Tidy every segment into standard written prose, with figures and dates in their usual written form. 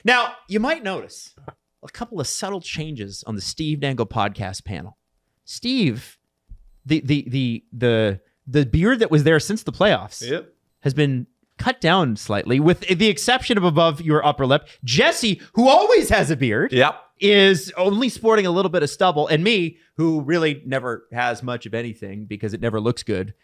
Now, you might notice a couple of subtle changes on the Steve Dangle Podcast panel. Steve, the beard that was there since the playoffs has been cut down slightly, with the exception of above your upper lip. Jesse, who always has a beard, is only sporting a little bit of stubble. And me, who really never has much of anything because it never looks good.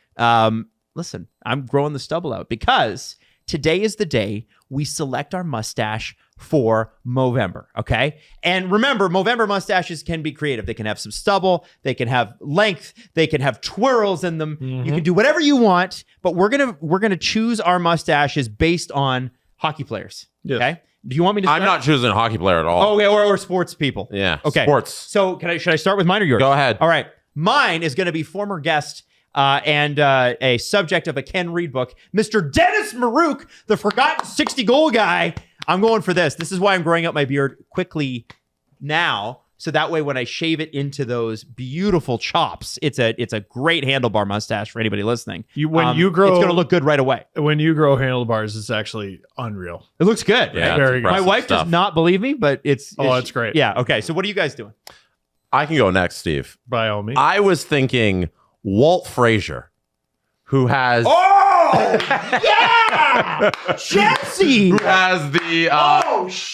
Listen, I'm growing the stubble out because today is the day we select our mustache for Movember, okay? And remember, Movember mustaches can be creative. They can have some stubble, they can have length, they can have twirls in them. You can do whatever you want, but we're gonna choose our mustaches based on hockey players. Okay? Do you want me to start? I'm not choosing a hockey player at all. Okay, or sports people. Yeah. Okay. Sports. So should I start with mine or yours? Go ahead. All right. Mine is gonna be former guest and a subject of a Ken Reed book, Mr. Dennis Marouk, the forgotten 60-goal guy. I'm going for this. This is why I'm growing out my beard quickly now, so that way when I shave it into those beautiful chops, it's a great handlebar mustache for anybody listening. When you grow, it's going to look good right away. When you grow handlebars, it's actually unreal. It looks good. Yeah, right? Very good. My wife does not believe me, but it's great. Yeah. Okay. So what are you guys doing? I can go next, Steve. By all means. I was thinking Walt Frazier, who has Jesse, who has the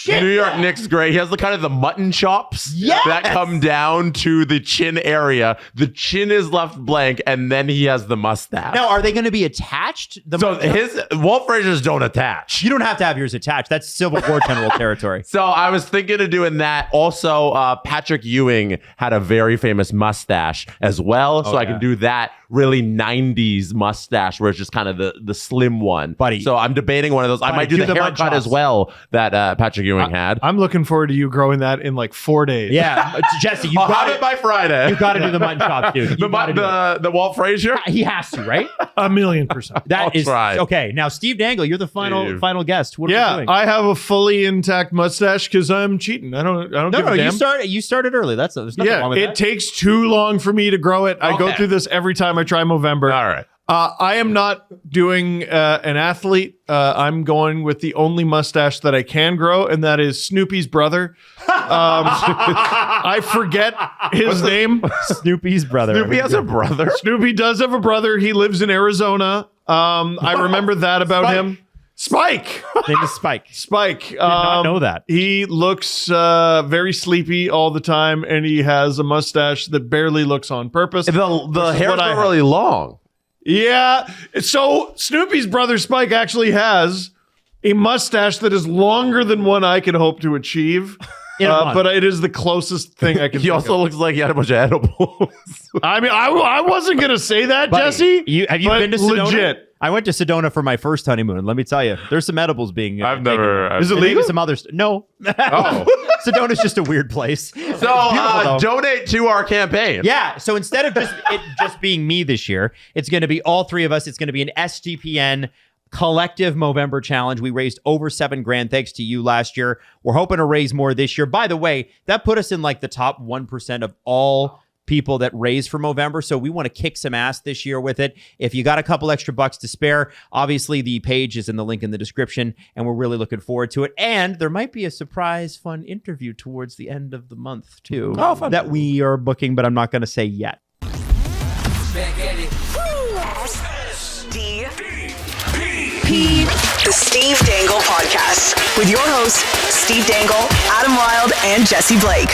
New York Knicks gray. He has the kind of the mutton chops that come down to the chin area. The chin is left blank, and then he has the mustache. Now, are they going to be attached? His Walt Frazier's don't attach. You don't have to have yours attached. That's Civil War general territory. So I was thinking of doing that. Also, Patrick Ewing had a very famous mustache as well. So I can do that really 90s mustache where it's just kind of the slim one. Buddy. So I'm debating one of those. I might do the haircut as well that Patrick Ewing had. I'm looking forward to you growing that in like 4 days. Yeah. Jesse, you I'll got have it by Friday. You got to do the mutton chops, dude. The Walt Frazier? He has to, right? 1,000,000%. That is try. okay. Now, Steve Dangle, you're the final guest. What are we doing? I have a fully intact mustache because I'm cheating. I don't give a damn. You started early. There's nothing wrong with that. It takes too long for me to grow it. I go through this every time I try Movember. All right. I am not doing an athlete. I'm going with the only mustache that I can grow, and that is Snoopy's brother. I forget his name. Snoopy's brother. Snoopy has a brother? Snoopy does have a brother. He lives in Arizona. I remember that about him. Spike. His name is Spike. Spike. Did not know that. He looks very sleepy all the time, and he has a mustache that barely looks on purpose. The hair's not really long. Yeah. So Snoopy's brother Spike actually has a mustache that is longer than one I could hope to achieve. But it is the closest thing I can He also looks like he had a bunch of edibles. I mean, I wasn't going to say that, buddy, Jesse. Have you been to Sedona? Legit. I went to Sedona for my first honeymoon, and let me tell you, there's some edibles being I've never... Is it legal? Some other no. Oh. Sedona's just a weird place. So donate to our campaign. Yeah. So instead of it just being me this year, it's going to be all three of us. It's going to be an SDPN collective Movember challenge. We raised over $7,000 thanks to you last year. We're hoping to raise more this year. By the way, that put us in like the top 1% of all people that raise for Movember. So we want to kick some ass this year with it. If you got a couple extra bucks to spare, obviously the page is in the link in the description, and we're really looking forward to it. And there might be a surprise fun interview towards the end of the month too. Oh, fun. That we are booking, but I'm not going to say yet. The Steve Dangle Podcast with your hosts, Steve Dangle, Adam Wilde, and Jesse Blake.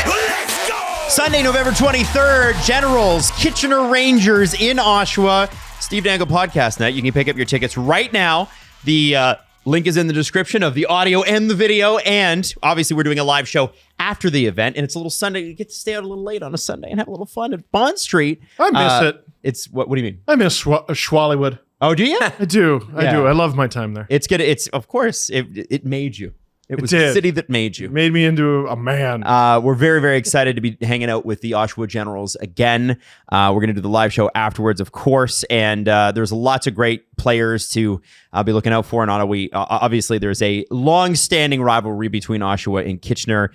Sunday, November 23rd, Generals, Kitchener Rangers in Oshawa. Steve Dangle Podcast night. You can pick up your tickets right now. The link is in the description of the audio and the video. And obviously, we're doing a live show after the event. And it's a little Sunday. You get to stay out a little late on a Sunday and have a little fun at Bond Street. I miss it. It's what do you mean? I miss Schwallywood. Oh, do you? I do. I love my time there. It's good. It's of course it made you. It was did. the city that made you. It made me into a man. We're very, very excited to be hanging out with the Oshawa Generals again. We're going to do the live show afterwards, of course. And there's lots of great players to be looking out for in Ottawa. Obviously, there's a long-standing rivalry between Oshawa and Kitchener,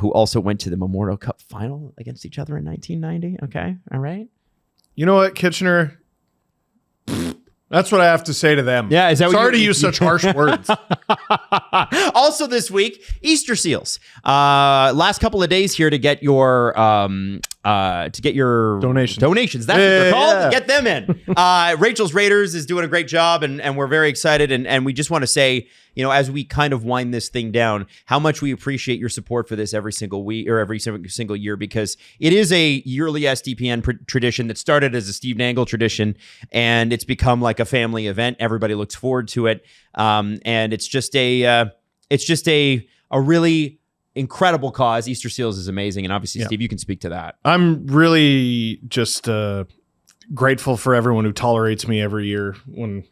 who also went to the Memorial Cup final against each other in 1990. Okay. All right. You know what, Kitchener? That's what I have to say to them. Yeah, is that sorry to use such harsh words. Also this week, Easter seals. Last couple of days here to get your donations. That's what they're called. Get them in. Rachel's Raiders is doing a great job, and we're very excited. And we just want to say, as we kind of wind this thing down, how much we appreciate your support for this every single week or every single year, because it is a yearly SDPN tradition that started as a Steve Dangle tradition, and it's become like a family event. Everybody looks forward to it, and it's just a really incredible cause. Easter Seals is amazing, and obviously, Steve, you can speak to that. I'm really just grateful for everyone who tolerates me every year. When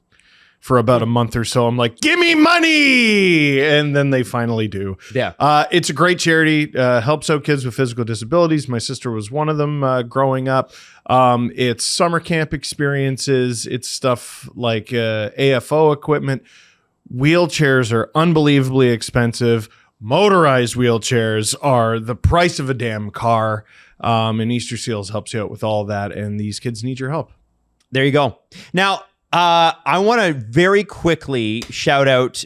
for about a month or so, I'm like, give me money, and then they finally do. Yeah, it's a great charity. Helps out kids with physical disabilities. My sister was one of them growing up. It's summer camp experiences. It's stuff like AFO equipment. Wheelchairs are unbelievably expensive. Motorized wheelchairs are the price of a damn car. And Easter Seals helps you out with all of that. And these kids need your help. There you go. Now, I want to very quickly shout out.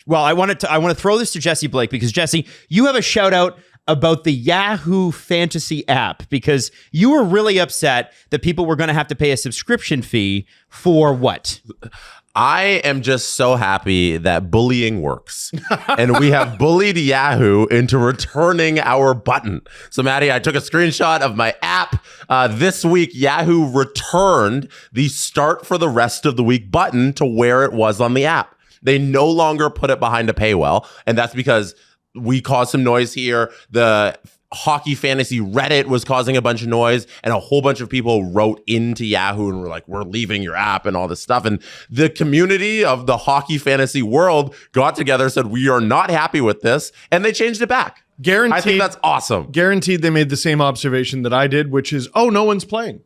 Well, I want to throw this to Jesse Blake, because Jesse, you have a shout out about the Yahoo Fantasy app, because you were really upset that people were going to have to pay a subscription fee for what? I am just so happy that bullying works. And we have bullied Yahoo into returning our button. So, Maddie, I took a screenshot of my app. This week, Yahoo returned the start for the rest of the week button to where it was on the app. They no longer put it behind a paywall. And that's because we caused some noise here. The hockey fantasy Reddit was causing a bunch of noise, and a whole bunch of people wrote into Yahoo and were like, we're leaving your app and all this stuff. And the community of the hockey fantasy world got together, said, we are not happy with this, and they changed it back. Guaranteed. I think that's awesome. Guaranteed they made the same observation that I did, which is, no one's playing.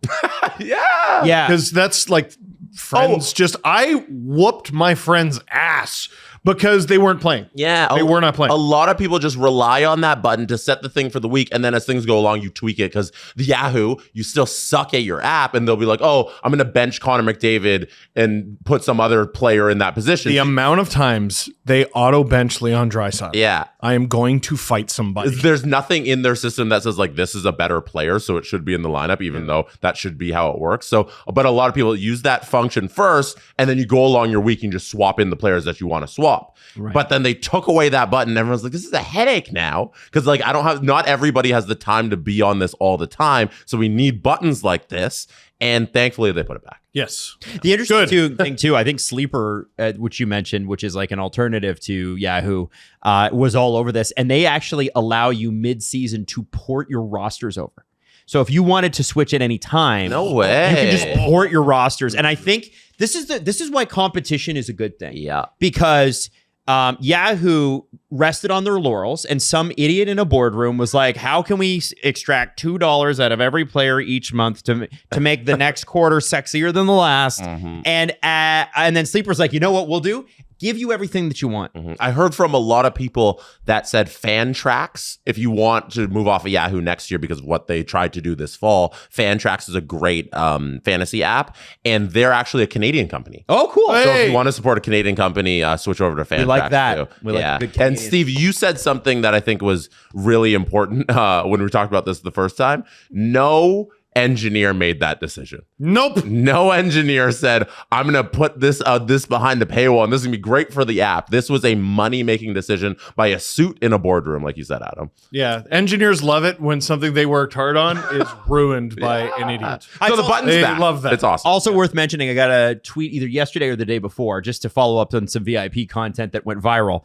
Yeah. Because that's like friends. I whooped my friend's ass because they weren't playing. Yeah. They were not playing. A lot of people just rely on that button to set the thing for the week. And then as things go along, you tweak it, because the Yahoo, you still suck at your app, and they'll be like, I'm going to bench Connor McDavid and put some other player in that position. The amount of times they auto bench Leon Draisaitl. Yeah. I am going to fight somebody. There's nothing in their system that says like, this is a better player, so it should be in the lineup, even though that should be how it works. So, but a lot of people use that function first, and then you go along your week and just swap in the players that you want to swap. Right. But then they took away that button. Everyone's like, this is a headache now, because like not everybody has the time to be on this all the time. So we need buttons like this. And thankfully they put it back. Yes. The interesting thing too, I think Sleeper, which you mentioned, which is like an alternative to Yahoo, was all over this. And they actually allow you mid-season to port your rosters over. So if you wanted to switch at any time, no way, you can just port your rosters. And I think this is why competition is a good thing. Yeah. Because Yahoo rested on their laurels, and some idiot in a boardroom was like, how can we extract $2 out of every player each month to make the next quarter sexier than the last? Mm-hmm. And then Sleeper's like, you know what we'll do? Give you everything that you want. Mm-hmm. I heard from a lot of people that said Fan Tracks, if you want to move off of Yahoo next year because of what they tried to do this fall, Fan Tracks is a great fantasy app, and they're actually a Canadian company. Oh, cool. So if you want to support a Canadian company, switch over to Fan Tracks. We like that. Too. We like good and Steve, you said something that I think was really important when we talked about this the first time. No engineer made that decision. Nope. No engineer said, I'm going to put this behind the paywall and this is going to be great for the app. This was a money-making decision by a suit in a boardroom, like you said, Adam. Yeah. Engineers love it when something they worked hard on is ruined by an idiot. So the button's back. Love that. It's awesome. Also worth mentioning, I got a tweet either yesterday or the day before, just to follow up on some VIP content that went viral.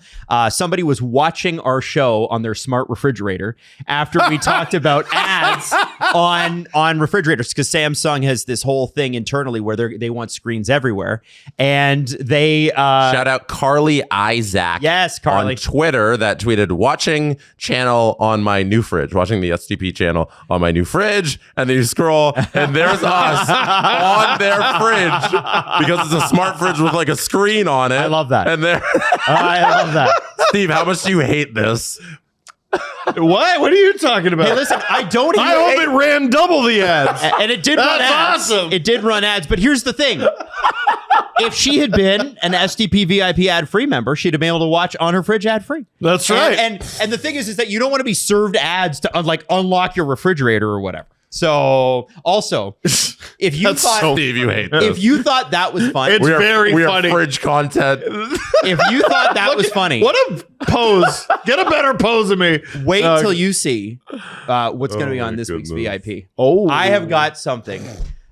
Somebody was watching our show on their smart refrigerator after we talked about ads on refrigerators, because Samsung has this whole thing internally where they want screens everywhere, and they shout out Carly Isaac. Yes, Carly on Twitter that tweeted, watching channel on my new fridge, watching the STP channel on my new fridge, and then you scroll and there's us on their fridge because it's a smart fridge with like a screen on it. I love that. And there, I love that. Steve, how much do you hate this? What? What are you talking about? Hey, listen, I hope it ran double the ads. And it did run ads. Awesome. It did run ads, but here's the thing. if she had been an SDP VIP ad-free member, she'd have been able to watch on her fridge ad-free. That's right. And the thing is that you don't want to be served ads to unlock your refrigerator or whatever. So also, if you thought Steve, you hate this. if you thought that was funny, It's very funny. We are fridge content. if you thought that was funny, What a pose. Get a better pose of me. wait till you see what's going to be on this week's goodness. VIP. Oh. I have got something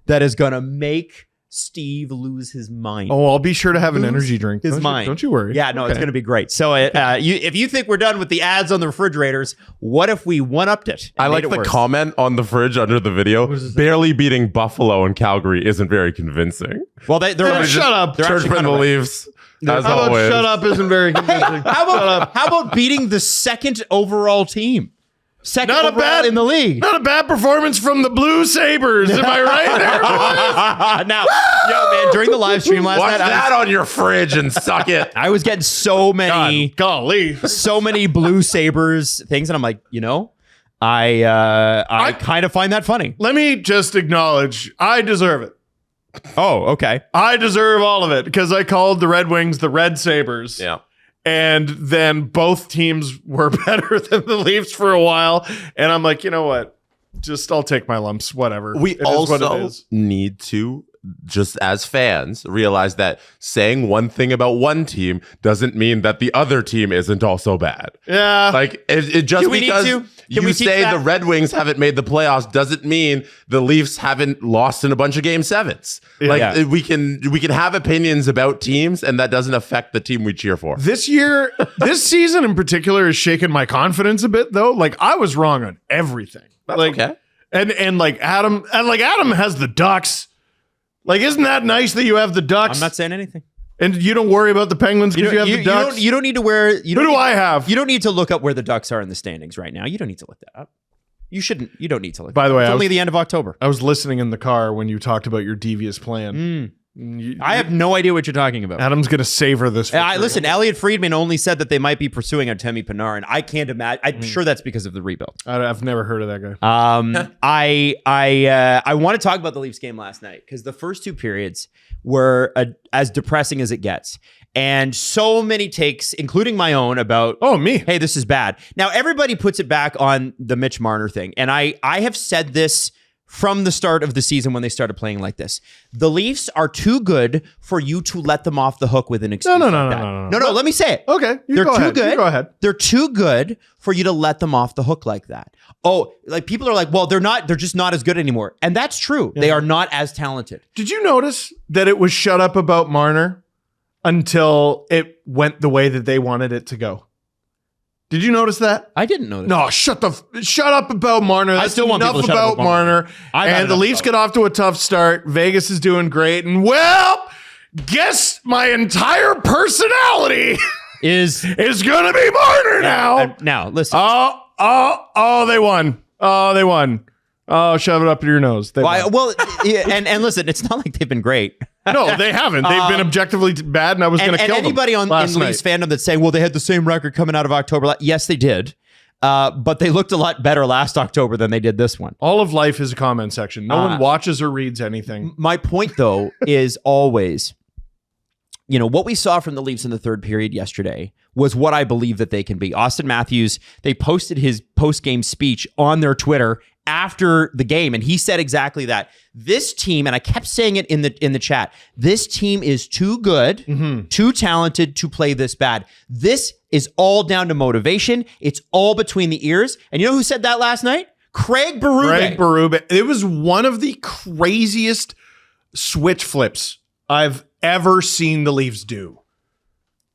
that is going to make Steve lose his mind. Oh, I'll be sure to have an energy drink. His Don't you- mind. Don't you worry. Yeah, no, it's Okay. going to be great. So if you think we're done with the ads on the refrigerators, what if we one-upped it? and I made like it the worse? comment on the fridge under the video. Barely beating Buffalo and Calgary isn't very convincing. Well, they're Yeah, actually- shut up. they're Church actually for kind the of right. Leafs. As How about always. shut up isn't very convincing. How about beating the second overall team? Second Not a overall bad- in the league. Not a bad performance from the Blue Sabres. Am I right there, boys? Now, yo, man, during the live stream last Watch night, that on your fridge and suck it. I was getting so many, Golly. so many Blue Sabres things, and I'm like, I kind of find that funny. Let me just acknowledge, I deserve it. Oh, okay. I deserve all of it because I called the Red Wings the Red Sabres. Yeah. And then both teams were better than the Leafs for a while. And I'm like, you know what? Just I'll take my lumps, whatever. We It is what it also is. need to, just as fans, realize that saying one thing about one team doesn't mean that the other team isn't also bad. Yeah. Like it just Do we need because to? Can you we teach say that? the Red Wings haven't made the playoffs doesn't mean the Leafs haven't lost in a bunch of game sevens. Like Yeah. we can have opinions about teams, and that doesn't affect the team we cheer for. This season in particular has shaken my confidence a bit, though. Like I was wrong on everything. That's like, okay. And like Adam has the Ducks. Like, isn't that nice that you have the Ducks? I'm not saying anything. And you don't worry about the Penguins because you have the Ducks. You don't need to wear. Who do I have? You don't need to look up where the Ducks are in the standings right now. You don't need to look that up. You shouldn't. You don't need to look. By the way, it's I only was- the end of October. I was listening in the car when you talked about your devious plan. I have no idea what you're talking about. Adam's going to savor this. Listen, Elliot Friedman only said that they might be pursuing Artemi Panarin. I can't imagine. I'm sure that's because of the rebuild. I've never heard of that guy. I want to talk about the Leafs game last night because the first two periods were as depressing as it gets, and so many takes, including my own, about Me. hey, this is bad. Now everybody puts it back on the Mitch Marner thing, and I have said this from the start of the season when they started playing like this. The Leafs are too good for you to let them off the hook with an excuse. No, like that. No. Let me say it. Okay, They're go too ahead. good. You go ahead. They're too good for you to let them off the hook like that. Oh, like people are like, well, they're not. They're just not as good anymore, and that's true. They are not as talented. Did you notice that it was shut up about Marner until it went the way that they wanted it to go? Did you notice that? I didn't know that. No, shut up about Marner. That's still want enough people to shut up about about Marner. I've had And the enough Leafs about get off to a tough start. Vegas is doing great. And well, guess my entire personality Is is going to be Marner now. now listen. They won. They won. Oh, shove it up your nose. They won. Well, yeah, and listen, it's not like they've been great. No, they haven't. They've been objectively bad, and I was going And, to and kill them. anybody in last Leafs night. fandom that's saying, well, they had the same record coming out of October. Yes, they did. But they looked a lot better last October than they did this one. All of life is a comment section. No one watches or reads anything. My point, though, is always, what we saw from the Leafs in the third period yesterday was what I believe that they can be. Auston Matthews, they posted his post-game speech on their Twitter after the game, and he said exactly that. This team, and I kept saying it in the chat, this team is too good, too talented to play this bad. This is all down to motivation. It's all between the ears. And you know who said that last night? Craig Berube. It was one of the craziest switch flips I've ever seen the Leafs do.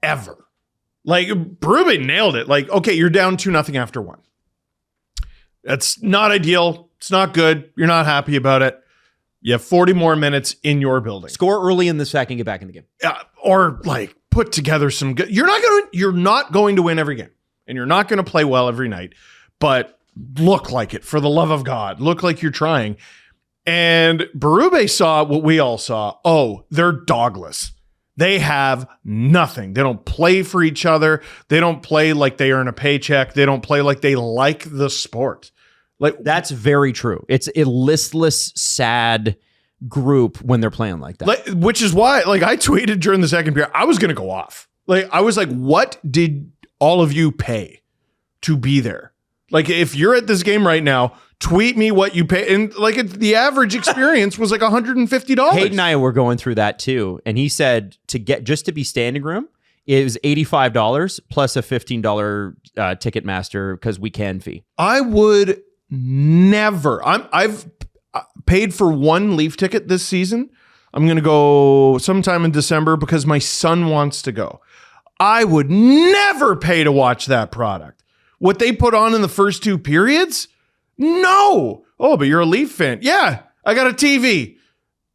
Ever. Like, Berube nailed it. Like, okay, you're down 2-0 after one. That's not ideal. It's not good. You're not happy about it. You have 40 more minutes in your building. Score early in the second, get back in the game. Or like put together some good. You're not going to win every game, and you're not going to play well every night. But look like it, for the love of God. Look like you're trying. And Berube saw what we all saw. Oh, they're dogless. They have nothing. They don't play for each other. They don't play like they earn a paycheck. They don't play like they like the sport. Like, That's very true. It's a listless, sad group when they're playing like that. Which is why, like, I tweeted during the second period, I was going to go off. Like, I was like, what did all of you pay to be there? Like, if you're at this game right now, tweet me what you pay. And like, the average experience was like $150. Hayden and I were going through that too. And he said to be standing room, it was $85 plus a $15 Ticketmaster because we can fee. I would never. I've paid for one Leaf ticket this season. I'm going to go sometime in December because my son wants to go. I would never pay to watch that product. What they put on in the first two periods? No. Oh, but you're a Leaf fan. Yeah, I got a TV.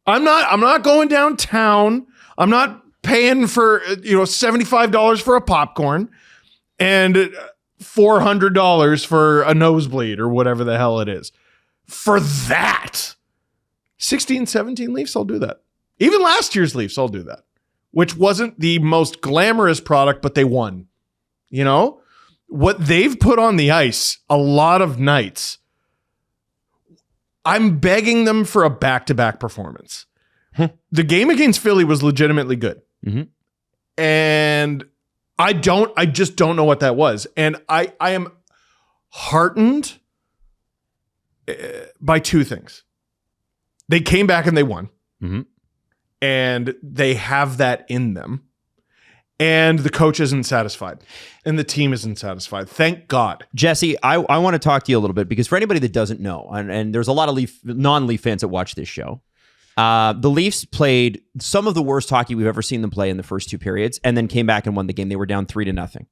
I'm not going downtown. I'm not paying for $75 for a popcorn and $400 for a nosebleed or whatever the hell it is. For that, 16, 17 Leafs, I'll do that. Even last year's Leafs, I'll do that. Which wasn't the most glamorous product, but they won. You know? What they've put on the ice a lot of nights, I'm begging them for a back-to-back performance. The game against Philly was legitimately good. Mm-hmm. And I just don't know what that was. And I am heartened by two things. They came back and they won. Mm-hmm. And they have that in them. And the coach isn't satisfied. And the team isn't satisfied. Thank God. Jesse, I want to talk to you a little bit because for anybody that doesn't know, and there's a lot of non-Leaf fans that watch this show, the Leafs played some of the worst hockey we've ever seen them play in the first two periods and then came back and won the game. They were down 3-0.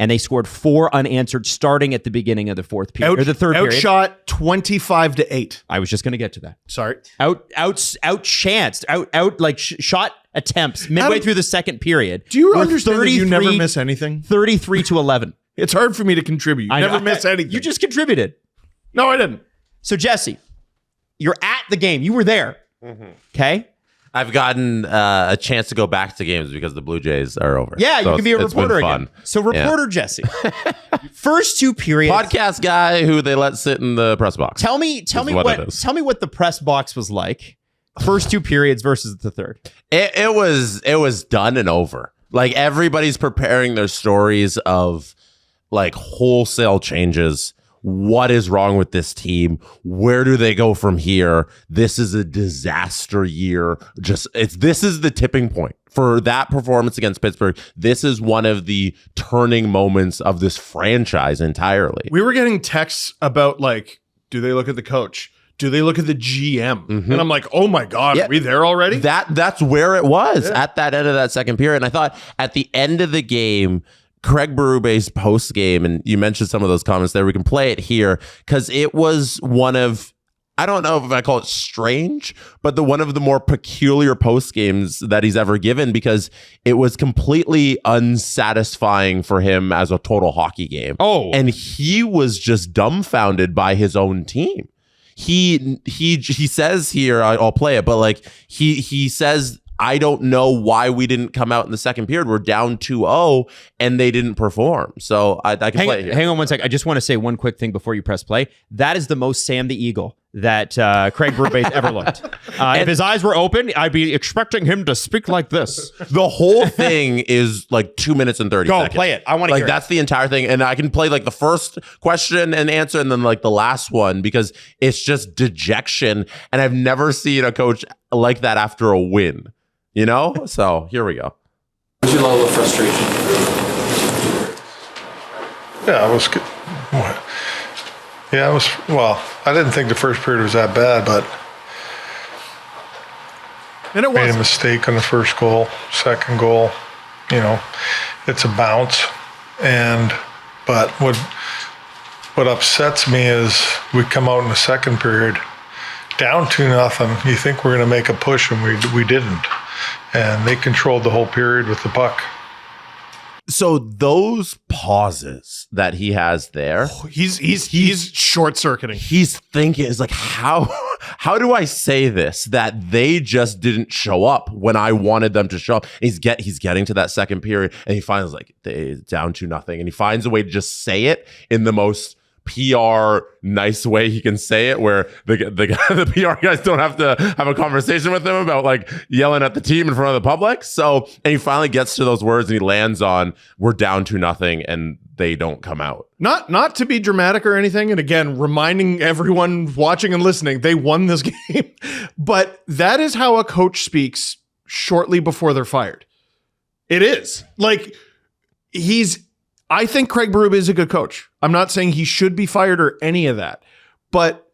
And they scored 4 unanswered starting at the beginting of the fourth period, or the third period. Outshot 25-8. I was just going to get to that. Sorry. Outchanced, shot attempts midway through the second period. Do you understand that you never miss anything? 33-11. It's hard for me to contribute. You never miss anything. You just contributed. No, I didn't. So, Jesse, you're at the game. You were there. Mm-hmm. Okay? I've gotten a chance to go back to games because the Blue Jays are over. Yeah, so you can be a reporter again. So, reporter Jesse, first two periods, podcast guy who they let sit in the press box. Tell me what the press box was like. First two periods versus the third. It was done and over. Like, everybody's preparing their stories of like wholesale changes. What is wrong with this team? Where do they go from here? This is a disaster year. This is the tipping point for that performance against Pittsburgh. This is one of the turning moments of this franchise entirely. We were getting texts about, like, do they look at the coach? Do they look at the GM? Mm-hmm. And I'm like, oh my God, are we there already? That's where it was at that end of that second period. And I thought at the end of the game, Craig Berube's post game, and you mentioned some of those comments there. We can play it here because it was one of, I don't know if I call it strange, but one of the more peculiar post games that he's ever given because it was completely unsatisfying for him as a total hockey game. Oh, and he was just dumbfounded by his own team. He says here, I'll play it, but like he says, I don't know why we didn't come out in the second period. We're down 2-0 and they didn't perform. So I can play it here. Hang on one sec. I just want to say one quick thing before you press play. That is the most Sam the Eagle that Craig Berube's ever looked. If his eyes were open, I'd be expecting him to speak like this. The whole thing is like 2 minutes and 30 seconds. Go, play it. I want to hear it. That's the entire thing. And I can play like the first question and answer and then like the last one because it's just dejection. And I've never seen a coach like that after a win. You know? So here we go. What's your level of frustration? Yeah, I was good. What? Yeah, I didn't think the first period was that bad, but made a mistake on the first goal, second goal, it's a bounce. But what upsets me is we come out in the second period down 2-0. You think we're going to make a push, and we didn't. And they controlled the whole period with the puck. So those pauses that he has there, he's short-circuiting. He's thinking, is like, how do I say this that they just didn't show up when I wanted them to show up? And he's getting to that second period, and he finds like they down 2-0, and he finds a way to just say it in the most PR nice way he can say it, where the PR guys don't have to have a conversation with him about like yelling at the team in front of the public. So, and he finally gets to those words and he lands on, we're down 2-0, and they don't come out. Not to be dramatic or anything, and again, reminding everyone watching and listening, they won this game. But that is how a coach speaks shortly before they're fired. It is. Like, I think Craig Berube is a good coach. I'm not saying he should be fired or any of that. But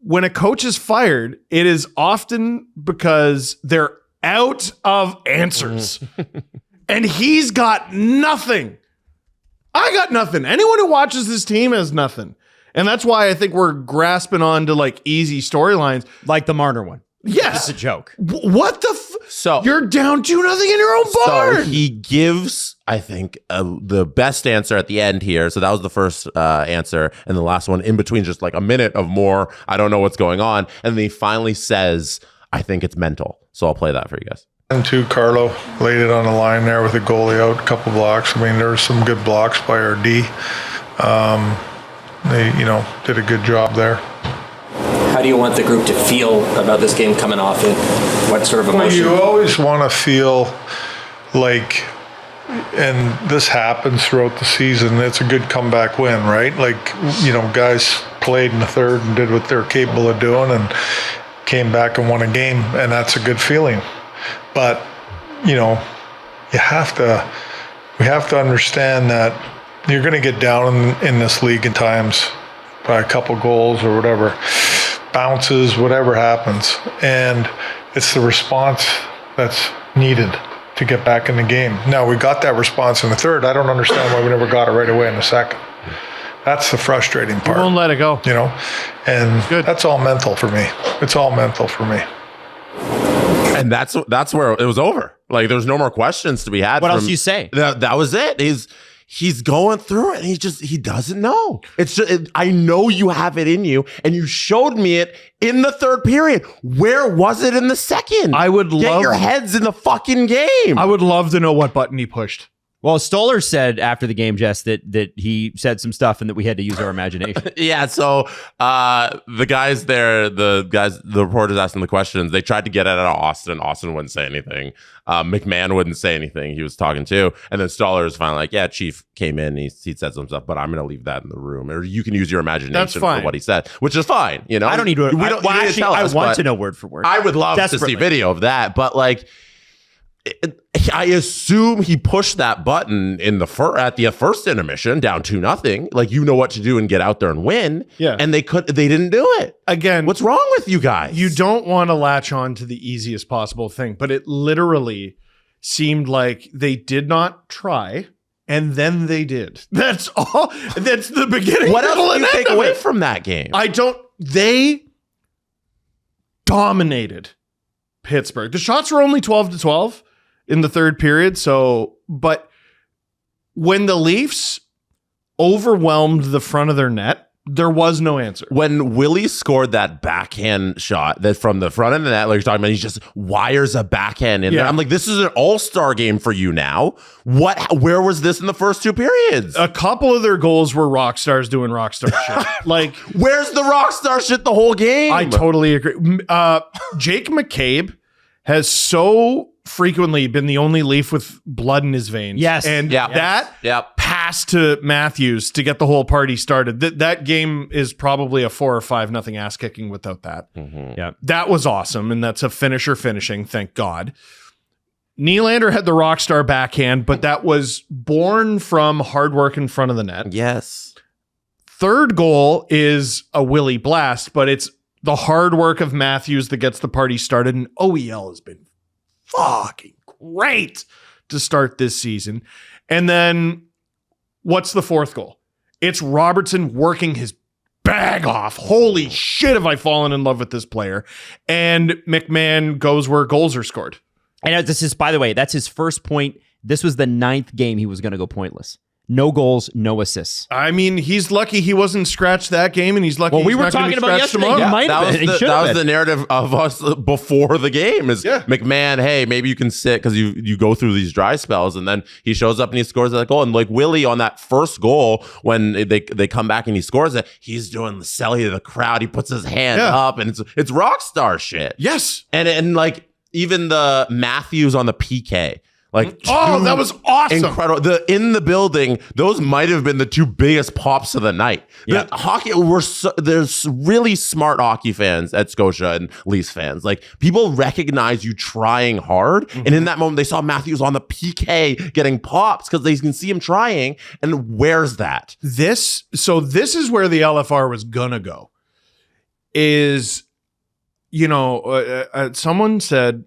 when a coach is fired, it is often because they're out of answers. And he's got nothing. I got nothing. Anyone who watches this team has nothing. And that's why I think we're grasping on to like easy storylines. Like the Marner one. Yes. It's a joke. What the So you're down 2-0 in your own barn. So he gives, I think, the best answer at the end here. So that was the first answer. And the last one in between, just like a minute of more. I don't know what's going on. And then he finally says, I think it's mental. So I'll play that for you guys. And two, Carlo laid it on the line there with the goalie out, a couple blocks. I mean, there were some good blocks by our D. They, did a good job there. How do you want the group to feel about this game coming off it? What sort of emotion? Well, you always want to feel like, and this happens throughout the season, it's a good comeback win, right? Like, guys played in the third and did what they're capable of doing and came back and won a game, and that's a good feeling. But, we have to understand that you're going to get down in this league at times by a couple goals or whatever, bounces, whatever happens. And it's the response that's needed to get back in the game. Now, we got that response in the third. I don't understand why we never got it right away in the second. That's the frustrating part. You won't let it go. And good. That's all mental for me. It's all mental for me. And that's where it was over. Like, there's no more questions to be had. What else do you say? That was it. He's going through it, and he doesn't know. It's just, I know you have it in you, and you showed me it in the third period. Where was it in the second? I would Get love your heads in the fucking game. I would love to know what button he pushed. Well, Stoller said after the game, Jess, that he said some stuff and that we had to use our imagination. Yeah, so the guys there, the reporters asking the questions, they tried to get it out of Austin. Austin wouldn't say anything. McMahon wouldn't say anything. He was talking too. And then Stoller was finally like, yeah, Chief came in, he said some stuff, but I'm going to leave that in the room. Or you can use your imagination for what he said, which is fine. I don't need to. I want to know word for word. I would love to see video of that, but like, I assume he pushed that button at the first intermission down 2-0. Like, you know what to do and get out there and win. Yeah. And they didn't do it. Again, what's wrong with you guys? You don't want to latch on to the easiest possible thing, but it literally seemed like they did not try, and then they did. That's all. That's the beginning. What else do you take away from that game? They dominated Pittsburgh. The shots were only 12-12 in the third period. But when the Leafs overwhelmed the front of their net, there was no answer. When Willie scored that backhand shot that from the front of the net, like you're talking about, he just wires a backhand in there. I'm like, this is an all-star game for you now. Where was this in the first two periods? A couple of their goals were rock stars doing rock star shit. Like, where's the rock star shit the whole game? I totally agree. Jake McCabe has so frequently been the only Leaf with blood in his veins. Yes. And that pass to Matthews to get the whole party started. That game is probably a 4 or 5-0 ass kicking without that. Mm-hmm. Yeah. That was awesome. And that's a finisher finishing. Thank God. Nylander had the rock star backhand, but that was born from hard work in front of the net. Yes. Third goal is a Willie blast, but it's the hard work of Matthews that gets the party started. And OEL has been fucking great to start this season. And then what's the fourth goal? It's Robertson working his bag off. Holy shit, have I fallen in love with this player. And McMahon goes where goals are scored. And this is, by the way, that's his first point. This was the 9th game he was going to go pointless. No goals, no assists. I mean, he's lucky he wasn't scratched that game, and he's lucky. Well, we he's were not gonna talking be about scratched yesterday. tomorrow. He might have been. That was the narrative of us before the game. Is McMahon? Hey, maybe you can sit because you go through these dry spells, and then he shows up and he scores that goal. And like Willie on that first goal, when they come back and he scores it, he's doing the celly to the crowd. He puts his hand up, and it's rock star shit. Yes, and like even the Matthews on the PK. Like, that was awesome. Incredible. In the building, those might have been the two biggest pops of the night. Yeah. There's really smart hockey fans at Scotia and Leafs fans. Like, people recognize you trying hard. Mm-hmm. And in that moment, they saw Matthews on the PK getting pops because they can see him trying. And where's that? This is where the LFR was gonna go. Is, someone said,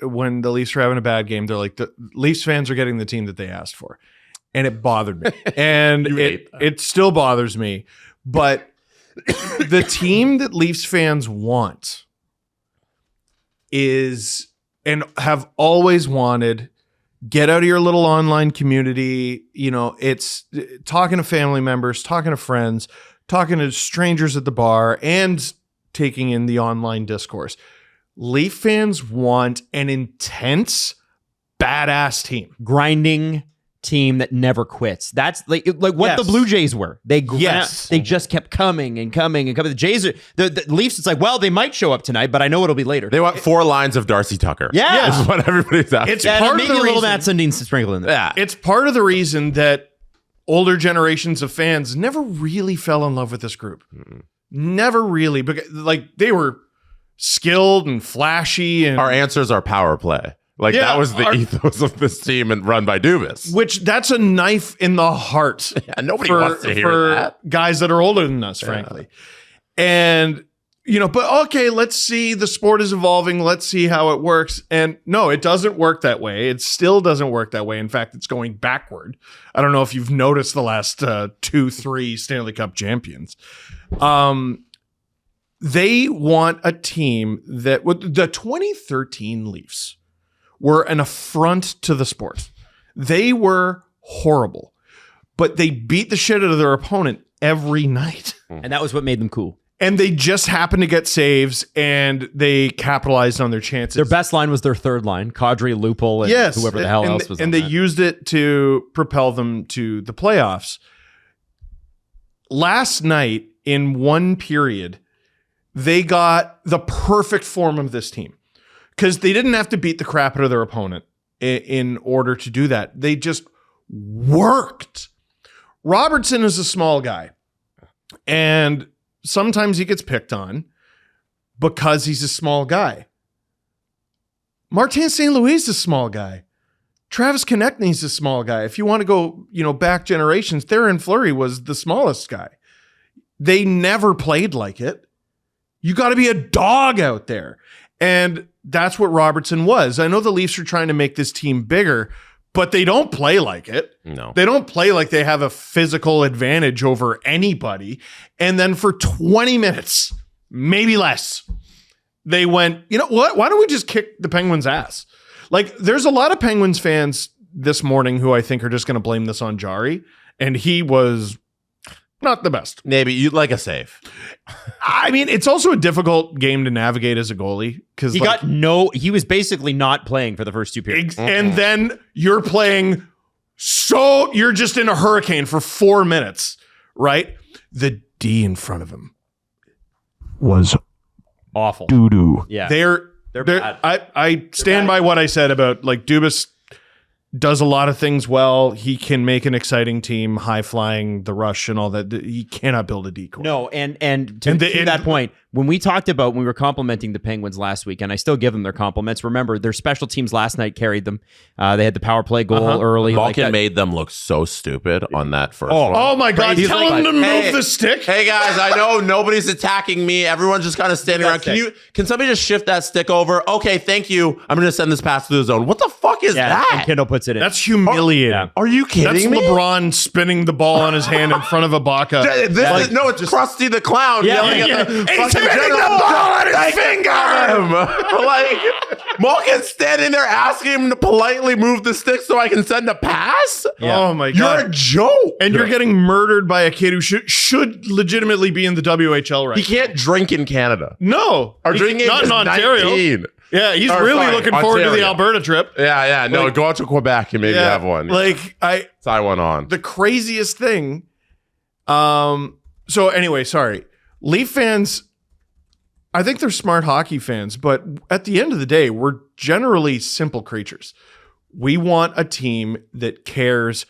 when the Leafs were having a bad game, they're like, the Leafs fans are getting the team that they asked for. And it bothered me. And it still bothers me. But the team that Leafs fans want is, and have always wanted, get out of your little online community. It's talking to family members, talking to friends, talking to strangers at the bar, and taking in the online discourse. Leaf fans want an intense, badass team. Grinding team that never quits. That's like what the Blue Jays were. They just kept coming and coming and coming. The Jays are the Leafs. It's like, well, they might show up tonight, but I know it'll be later. They want 4 lines of Darcy Tucker. Yeah, is what everybody's asking. It's part maybe of the a little reason, Matt Sundin sprinkled in there. Yeah, it's part of the reason that older generations of fans never really fell in love with this group. Mm-hmm. Never really, because they were skilled and flashy, and our answers are power play. That was the ethos of this team and run by Dubas. Which that's a knife in the heart. Yeah, nobody wants to hear that. Guys that are older than us, frankly. And but okay, let's see. The sport is evolving. Let's see how it works. And no, it doesn't work that way. It still doesn't work that way. In fact, it's going backward. I don't know if you've noticed the last 2-3 Stanley Cup champions. They want a team that the 2013 Leafs were an affront to the sport. They were horrible, but they beat the shit out of their opponent every night. And that was what made them cool. And they just happened to get saves, and they capitalized on their chances. Their best line was their third line, Kadri, Lupul, and whoever the hell else was on And they that. used it to propel them to the playoffs. Last night, in one period, they got the perfect form of this team because they didn't have to beat the crap out of their opponent in order to do that. They just worked. Robertson is a small guy, and sometimes he gets picked on because he's a small guy. Martin St. Louis is a small guy. Travis Konechny's a small guy. If you want to go, back generations, Theoren Fleury was the smallest guy. They never played like it. You got to be a dog out there. And that's what Robertson was. I know the Leafs are trying to make this team bigger, but they don't play like it. No. They don't play like they have a physical advantage over anybody. And then for 20 minutes, maybe less, they went, you know what? Why don't we just kick the Penguins' ass? There's a lot of Penguins fans this morning who I think are just going to blame this on Jari. And he was not the best. Maybe you'd like a save. I mean, it's also a difficult game to navigate as a goalie because he was basically not playing for the first 2 periods. And then you're playing you're just in a hurricane for 4 minutes, right? The D in front of him was awful. doo-doo. Yeah. They're bad. I stand by what I said about Dubas does a lot of things well. He can make an exciting team, high flying, the rush and all that. He cannot build a decoy. No, and to that point, when we were complimenting the Penguins last week, and I still give them their compliments. Remember, their special teams last night carried them. They had the power play goal early. Malkin made them look so stupid on that first one. Oh my God. Tell him to move the stick. Hey guys, I know nobody's attacking me. Everyone's just kind of standing around. Can somebody just shift that stick over? Okay, thank you. I'm going to send this pass through the zone. What the fuck is that? And Kendall puts it in. That's humiliating. Yeah. Are you kidding That's me? LeBron spinning the ball on his hand in front of Ibaka. It's Krusty the Clown yelling at the He's fucking hitting general. the ball on his Like, finger! like, Malkin's standing there asking him to politely move the stick so I can send a pass? Yeah. Oh my You're god! a joke. And you're getting murdered by a kid who should legitimately be in the WHL right He can't drink in Canada. No. Our drinking age not is in Ontario. 19. Yeah, he's Or, really sorry, looking forward to the Ontario. Alberta trip. Yeah. No, Like- go out to Quebec and maybe have one. Tie one on. the craziest thing. So anyway, sorry. Leaf fans, I think they're smart hockey fans, but at the end of the day, we're generally simple creatures. We want a team that cares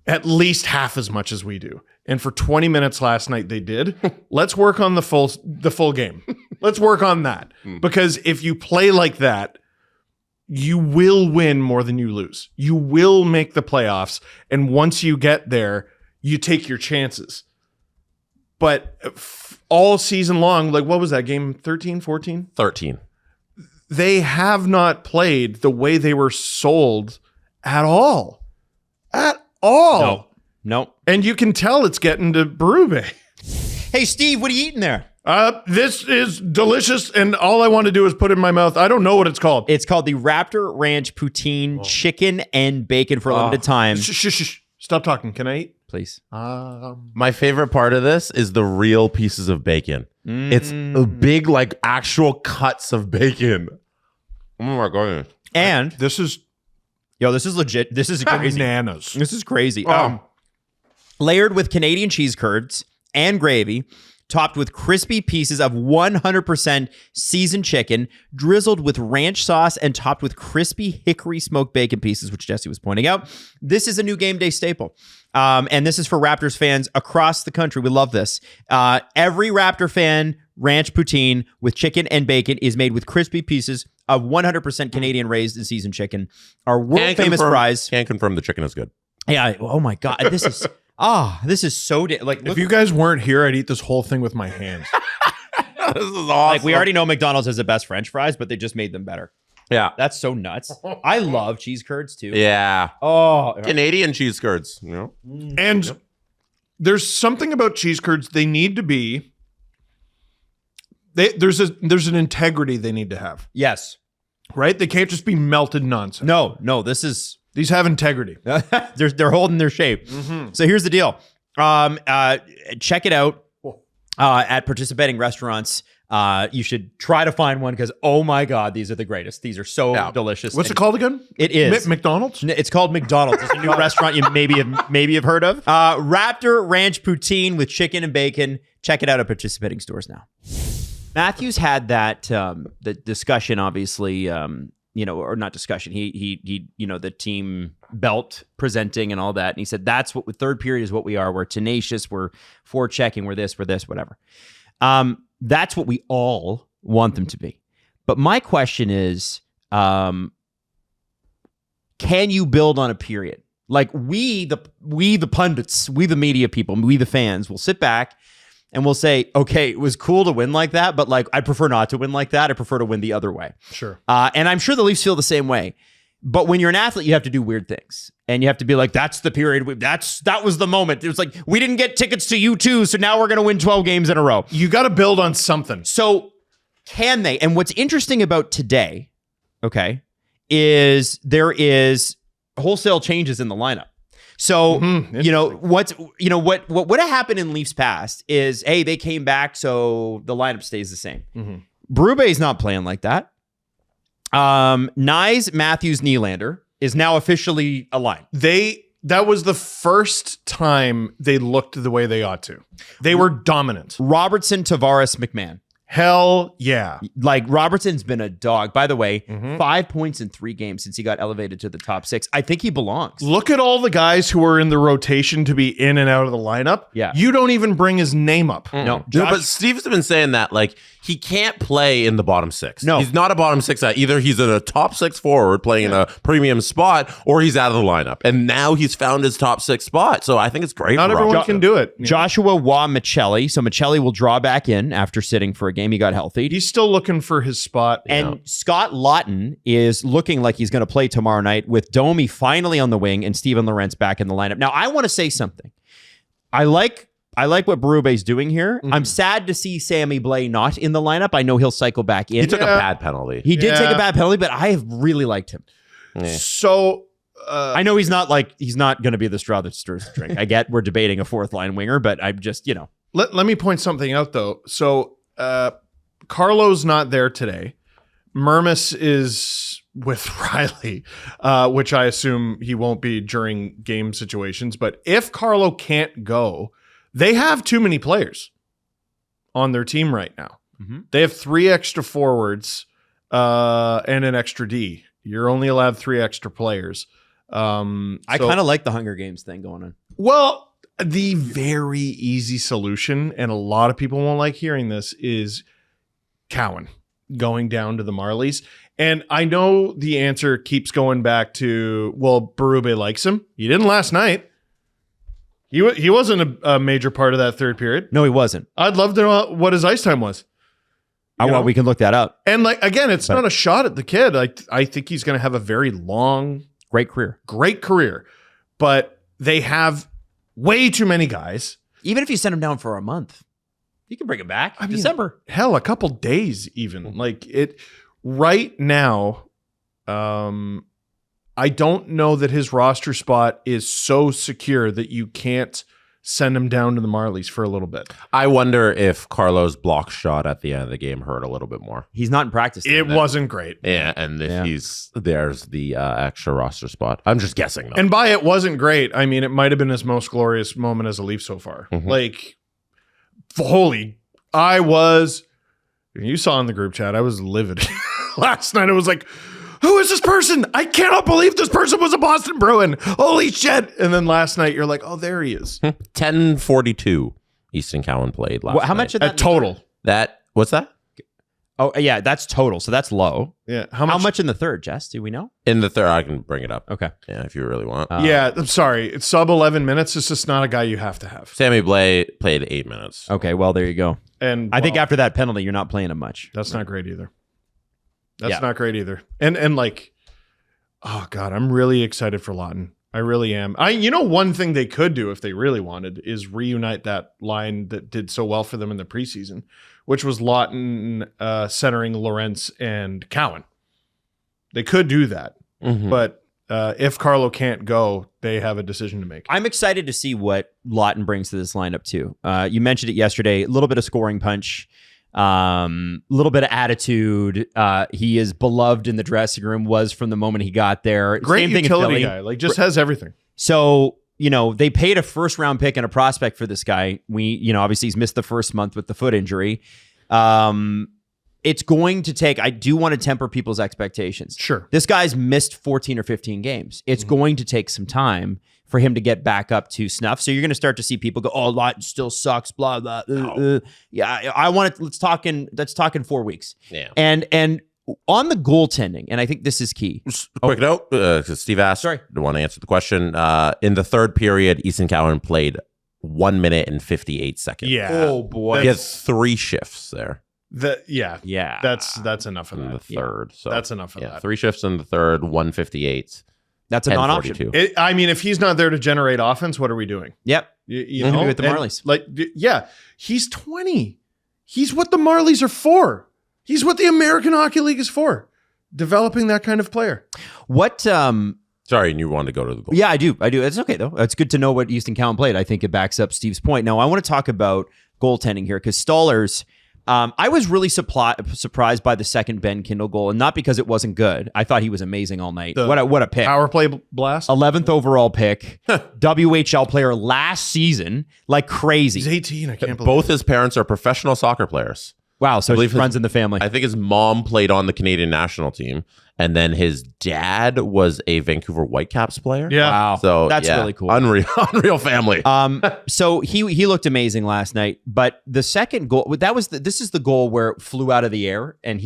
at least half as much as we do. And for 20 minutes last night, they did. Let's work on the full game. Let's work on that. Because if you play like that, you will win more than you lose. You will make the playoffs. And once you get there, you take your chances. But all season long, like what was that game? 13, 14? 13. They have not played the way they were sold at all. At all. No. And you can tell it's getting to Berube. Hey, Steve, what are you eating there? This is delicious, and all I want to do is put it in my mouth. I don't know what it's called. It's called the Raptor Ranch Poutine chicken and bacon for a limited time. Shh. Stop talking. Can I eat? Please. My favorite part of this is the real pieces of bacon. It's a big, like, actual cuts of bacon. Oh my god. And This is this is legit. This is crazy. bananas. This is crazy. Oh. Layered with Canadian cheese curds and gravy, topped with crispy pieces of 100% seasoned chicken, drizzled with ranch sauce, and topped with crispy hickory smoked bacon pieces, which Jesse was pointing out. This is a new game day staple. And this is for Raptors fans across the country. We love this. Every Raptor fan ranch poutine with chicken and bacon is made with crispy pieces of 100% Canadian raised and seasoned chicken. Our world famous fries. Can't confirm the chicken is good. Yeah. Oh my God. This is this is so like. If you guys weren't here, I'd eat this whole thing with my hands. This is awesome. Like we already know McDonald's has the best French fries, but they just made them better. Yeah. That's so nuts. I love cheese curds too. Yeah. Oh, Canadian cheese curds. You know? And there's something about cheese curds. They need to be. There's an integrity they need to have, yes. right? They can't just be melted nonsense. No. These have integrity. They're holding their shape. So here's the deal. Check it out at participating restaurants. You should try to find one because oh my God, these are the greatest. These are so delicious. What's it called again? It is McDonald's. It's called McDonald's. It's a new restaurant you maybe have heard of. Raptor Ranch Poutine with chicken and bacon. Check it out at participating stores now. Matthews had that the discussion, obviously, or not discussion. He the team belt presenting and all that, and he said that's what third period is what we are. We're tenacious. We're forechecking. We're this. Whatever. That's what we all want them to be. But my question is, can you build on a period? Like we the pundits, we the media people, we the fans will sit back and we'll say, okay, it was cool to win like that, but like I prefer not to win like that. I prefer to win the other way. Sure. And I'm sure the Leafs feel the same way. But when you're an athlete, you have to do weird things. And you have to be like, that's the period. That was the moment. It was like, we didn't get tickets to U2, so now we're going to win 12 games in a row. You got to build on something. So can they? And what's interesting about today, okay, is there is wholesale changes in the lineup. So, what would have happened in Leafs past is, hey, they came back, so the lineup stays the same. Berube's not playing like that. Nyes, Matthews, Nylander is now officially aligned. That was the first time they looked the way they ought to. They were dominant. Robertson, Tavares, McMahon. Hell yeah. Like Robertson's been a dog. By the way, 5 points in 3 games since he got elevated to the top 6. I think he belongs. Look at all the guys who are in the rotation to be in and out of the lineup. Yeah. You don't even bring his name up. No, No, but Steve's been saying that like he can't play in the bottom 6. No. He's not a bottom 6 guy. Either he's in a top 6 forward playing in a premium spot, or he's out of the lineup. And now he's found his top 6 spot. So I think it's great. Not for everyone Rob. can do it. Joshua Waugh Michelli. So Michelli will draw back in after sitting for a game. He got healthy. He's still looking for his spot. And Scott Lawton is looking like he's going to play tomorrow night with Domi finally on the wing and Steven Lorentz back in the lineup. Now, I want to say something. I like what Berube's doing here. I'm sad to see Sammy Blais not in the lineup. I know he'll cycle back in. He took a bad penalty. He did take a bad penalty, but I have really liked him. Yeah. So I know he's not going to be the straw that stirs the drink. I get we're debating a fourth line winger, but I'm just, let me point something out though. So Carlo's not there today. Murmis is with Riley, which I assume he won't be during game situations. But if Carlo can't go, they have too many players on their team right now. Mm-hmm. They have 3 extra forwards and an extra D. You're only allowed 3 extra players. I kind of like the Hunger Games thing going on. Well, the very easy solution, and a lot of people won't like hearing this, is Cowan going down to the Marlies. And I know the answer keeps going back to, well, Berube likes him. He didn't last night. He wasn't a major part of that third period. No, he wasn't. I'd love to know what his ice time was. We can look that up. And again, it's not a shot at the kid. I think he's going to have a very long, great career. But they have way too many guys. Even if you send him down for a month, you can bring him back. December. Hell, a couple days even. Right now, I don't know that his roster spot is so secure that you can't send him down to the Marlies for a little bit. I wonder if Carlo's block shot at the end of the game hurt a little bit more. He's not in practice. It wasn't great. Yeah, and if there's the extra roster spot. I'm just guessing, though. And by it wasn't great, I mean, it might have been his most glorious moment as a Leaf so far. Mm-hmm. You saw in the group chat, I was livid. Last night, I was like, who is this person? I cannot believe this person was a Boston Bruin. Holy shit. And then last night, you're like, oh, there he is. 10:42 Easton Cowan played last night. How much of that? Total. What's that? Oh, yeah, that's total. So that's low. Yeah. How much in the third, Jess? Do we know? In the third, I can bring it up. Okay. Yeah, if you really want. Yeah, I'm sorry. It's sub 11 minutes. It's just not a guy you have to have. Sammy Blais played 8 minutes. Okay, well, there you go. And I think after that penalty, you're not playing him much. That's not great either. Not great either. And oh God, I'm really excited for Lawton. I really am. One thing they could do if they really wanted is reunite that line that did so well for them in the preseason, which was Lawton centering Lorentz and Cowan. They could do that. Mm-hmm. But if Carlo can't go, they have a decision to make. I'm excited to see what Lawton brings to this lineup too. You mentioned it yesterday, a little bit of scoring punch. Little bit of attitude. He is beloved in the dressing room, was from the moment he got there. Great Same thing utility in Philly. guy, just has everything. So, they paid a first round pick and a prospect for this guy. Obviously he's missed the first month with the foot injury. It's going to take, I do want to temper people's expectations. Sure. This guy's missed 14 or 15 games. It's going to take some time for him to get back up to snuff. So you're going to start to see people go, oh, Lawton still sucks, blah, blah. Yeah, I want it. Let's talk in 4 weeks. Yeah. And on the goaltending, and I think this is key. Quick note, Steve asked, I want to answer the question. In the third period, Easton Cowan played 1 minute and 58 seconds. Yeah. Oh, boy. He had 3 shifts there. Yeah. That's enough of In that. the third. So That's enough of that. 3 shifts in the third, 158. That's a non-option. 10:42. If he's not there to generate offense, what are we doing? Yep. You know, with the Marlies. He's 20. He's what the Marlies are for. He's what the American Hockey League is for. Developing that kind of player. What? Sorry, and you wanted to go to the goal. Yeah, I do. It's okay though. It's good to know what Easton Cowan played. I think it backs up Steve's point. Now I want to talk about goaltending here because Stolarz. I was really surprised by the second Ben Kindle goal, and not because it wasn't good. I thought he was amazing all night. What a pick! Power play blast. 11th overall pick, WHL player last season, like crazy. He's 18. I can't believe Both his parents are professional soccer players. Wow, so believe it runs in the family. I think his mom played on the Canadian national team, and then his dad was a Vancouver Whitecaps player. Yeah. Wow, So that's really cool. Unreal family. So he looked amazing last night, but the second goal, this is the goal where it flew out of the air, and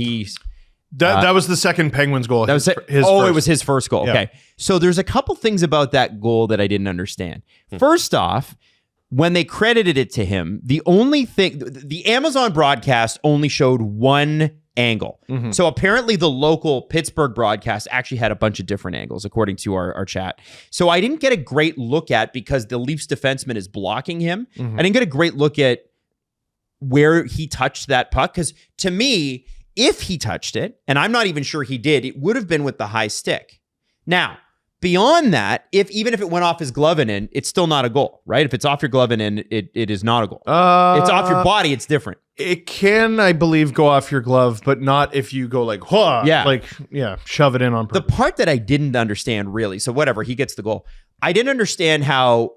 that was the second Penguins goal. That was his it first. was his first goal. Yeah. Okay, so there's a couple things about that goal that I didn't understand. First off, when they credited it to him, the only thing, the Amazon broadcast only showed one angle. So apparently the local Pittsburgh broadcast actually had a bunch of different angles, according to our chat. So I didn't get a great look at, because the Leafs defenseman is blocking him. I didn't get a great look at where he touched that puck, because to me, if he touched it, and I'm not even sure he did, it would have been with the high stick. Now, beyond that, even if it went off his glove and in, it's still not a goal, right? If it's off your glove and in, it is not a goal. It's off your body, it's different. It can, I believe, go off your glove, but not if you go like, shove it in on purpose. The part that I didn't understand really, so whatever, he gets the goal. I didn't understand how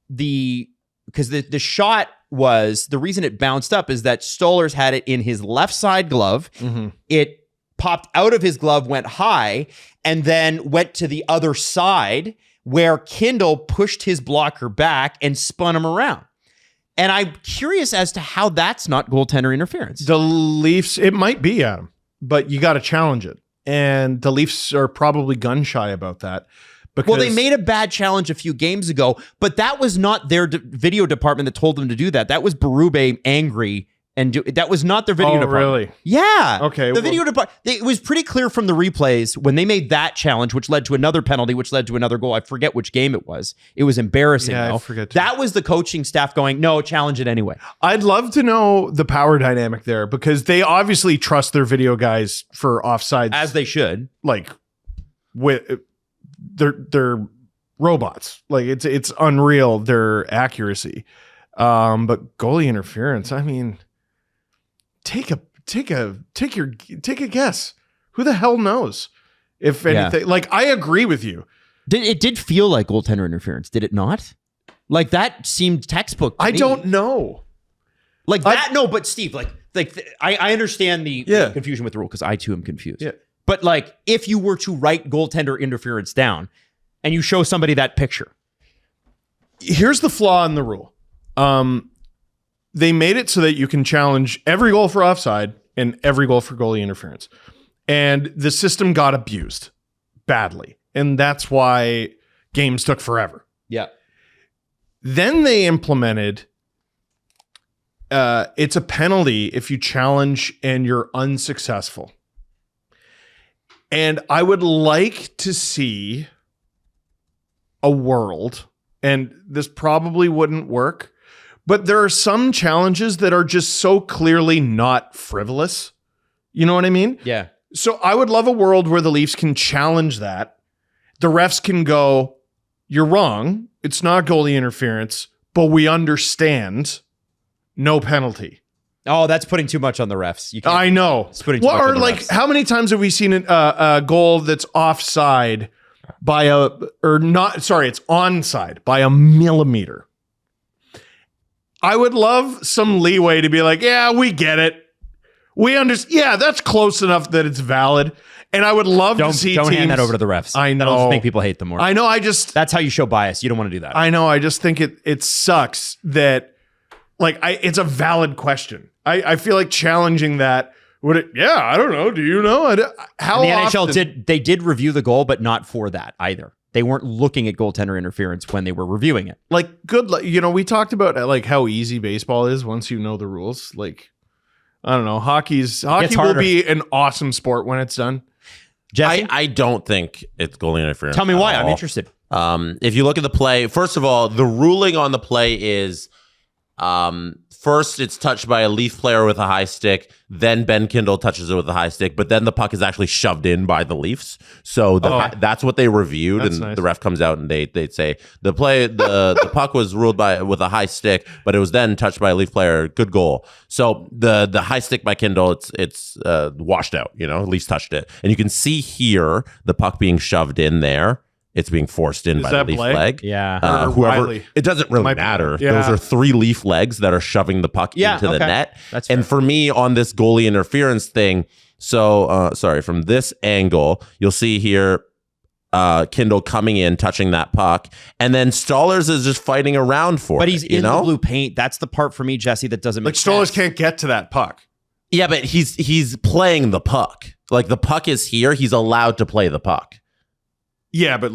because the shot was, the reason it bounced up is that Stolarz had it in his left side glove. It popped out of his glove, went high, and then went to the other side where Kindle pushed his blocker back and spun him around. And I'm curious as to how that's not goaltender interference. The Leafs, it might be, Adam, but you got to challenge it. And the Leafs are probably gun shy about that. Well, they made a bad challenge a few games ago, but that was not their video department that told them to do that. That was Berube angry, and that was not their video department. Really? Yeah. Okay. The video department. It was pretty clear from the replays when they made that challenge, which led to another penalty, which led to another goal. I forget which game it was. It was embarrassing. Yeah, though. I forget too. That was the coaching staff going, no, challenge it anyway. I'd love to know the power dynamic there, because they obviously trust their video guys for offsides, As they should. like with they're robots. Like it's unreal, their accuracy. But goalie interference, I mean, take a guess. Who the hell knows? If anything, like, I agree with you. It did feel like goaltender interference, did it not? Like, that seemed textbook to I me. don't know. Like that, no, but Steve, I understand the confusion with the rule, because I too am confused. Yeah. But like, if you were to write goaltender interference down and you show somebody that picture. Here's the flaw in the rule. They made it so that you can challenge every goal for offside and every goal for goalie interference. And the system got abused badly. And that's why games took forever. Yeah. Then they implemented it's a penalty if you challenge and you're unsuccessful. And I would like to see a world, and this probably wouldn't work, but there are some challenges that are just so clearly not frivolous. You know what I mean? Yeah. So I would love a world where the Leafs can challenge that. The refs can go, you're wrong. It's not goalie interference, but we understand. No penalty. Oh, that's putting too much on the refs. You can't, I know. It's putting too much on the refs. How many times have we seen a goal that's offside by it's onside by a millimeter? I would love some leeway to be like, yeah, we get it. We understand. Yeah, that's close enough that it's valid. And I would love to see Don't teams hand that over to the refs. I know. That'll just make people hate them more. I know. That's how you show bias. You don't want to do that. I know. I just think it sucks that, it's a valid question. I feel like challenging that would it? Yeah, I don't know. Do you know? How and the often? NHL did review the goal, but not for that either. They weren't looking at goaltender interference when they were reviewing it. We talked about how easy baseball is once you know the rules. Like, I don't know. Hockey will be an awesome sport when it's done. Jesse? I don't think it's goalie interference. Tell me why. I'm interested. If you look at the play, first of all, the ruling on the play is first it's touched by a Leaf player with a high stick, then Ben Kindle touches it with a high stick, but then the puck is actually shoved in by the Leafs. So that's what they reviewed, and nice. The ref comes out and they'd say the puck was ruled with a high stick, but it was then touched by a Leaf player. Good goal. So the high stick by Kindle, it's washed out. Leafs touched it, and you can see here the puck being shoved in there. It's being forced in by the Leaf leg. Yeah. Whoever, it doesn't really matter. Yeah. Those are 3 Leaf legs that are shoving the puck into the net. That's fair. And for me, on this goalie interference thing, from this angle, you'll see here Kindle coming in, touching that puck, and then Stolarz is just fighting around for it. But he's in the blue paint. That's the part for me, Jesse, that doesn't make sense. Stolarz can't get to that puck. Yeah, but he's playing the puck. Like, the puck is here. He's allowed to play the puck. Yeah, but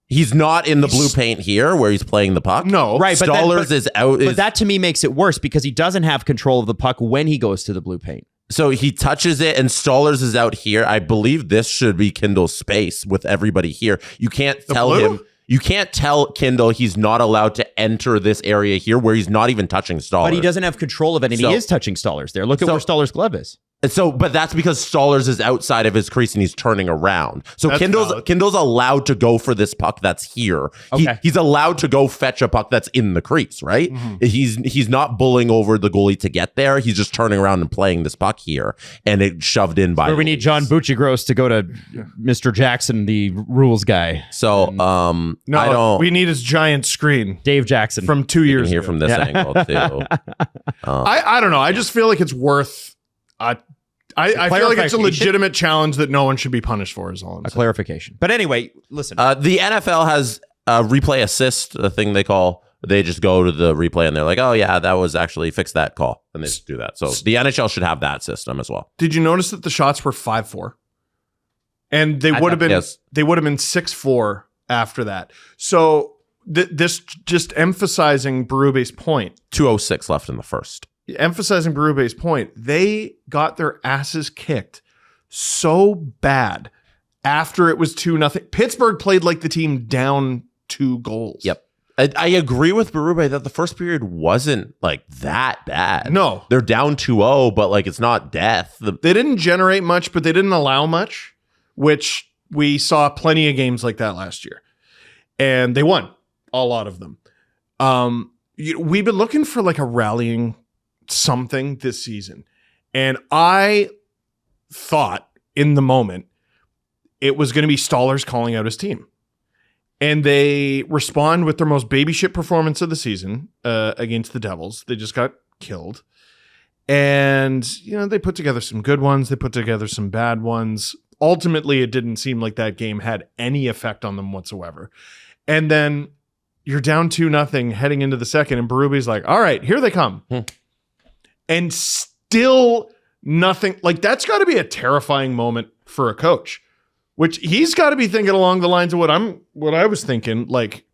He's not in the blue paint here where he's playing the puck. No. Right, but Stollers is out. But that to me makes it worse because he doesn't have control of the puck when he goes to the blue paint. So he touches it and Stollers is out here. I believe this should be Kindle's space with everybody here. You can't tell him. You can't tell Kindle he's not allowed to enter this area here where he's not even touching Stollers. But he doesn't have control of it, and he is touching Stollers there. Look at where Stollers' glove is. And so, but that's because Stollers is outside of his crease and he's turning around. So That's Kindle's allowed to go for this puck that's here. Okay. He's allowed to go fetch a puck that's in the crease, right? Mm-hmm. He's not bullying over the goalie to get there. He's just turning around and playing this puck here, and it shoved in by. Where we need John Buccigross to go to Mr. Jackson, the rules guy. So, No, I don't. we need his giant screen Dave Jackson from 2 years hear ago. from this angle too. I don't know. I just feel like it's worth. I feel like it's a legitimate challenge that no one should be punished for. Is all I'm saying. Clarification. But anyway, listen. The NFL has a replay assist, a thing they call. They just go to the replay and they're like, "Oh yeah, that was actually fix that call," and they just do that. So the NHL should have that system as well. Did you notice that the shots were 5-4, and they would have been 6-4 after that? So this just emphasizing Berube's point. 2:06 left in the first. Emphasizing Berube's point, they got their asses kicked so bad after it was 2-0. Pittsburgh played like the team down 2 goals. Yep. I agree with Berube that the first period wasn't like that bad. No. They're down 2-0, but like it's not death. They didn't generate much, but they didn't allow much, which we saw plenty of games like that last year. And they won a lot of them. We've been looking for like a rallying something this season. And I thought in the moment it was going to be Stollers calling out his team. And they respond with their most baby shit performance of the season against the Devils. They just got killed. And, they put together some good ones. They put together some bad ones. Ultimately, it didn't seem like that game had any effect on them whatsoever. And then you're down 2-0 heading into the second. And Berube's like, all right, here they come. And still nothing. Like, that's got to be a terrifying moment for a coach, which he's got to be thinking along the lines of what I was thinking. Like,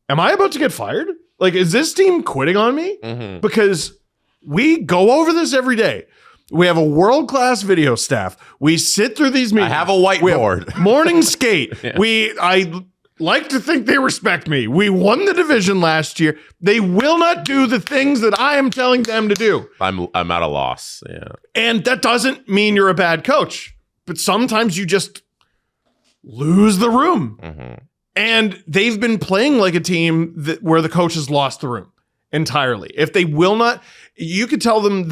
am I about to get fired? Like, is this team quitting on me? Mm-hmm. Because we go over this every day. We have a world-class video staff. We sit through these meetings. I have a whiteboard. Morning skate. Yeah. I like to think they respect me. We won the division last year. They will not do the things that I am telling them to do. I'm at a loss. Yeah. And that doesn't mean you're a bad coach, but sometimes you just lose the room. Mm-hmm. And they've been playing like a team where the coach has lost the room entirely. If they will not, you could tell them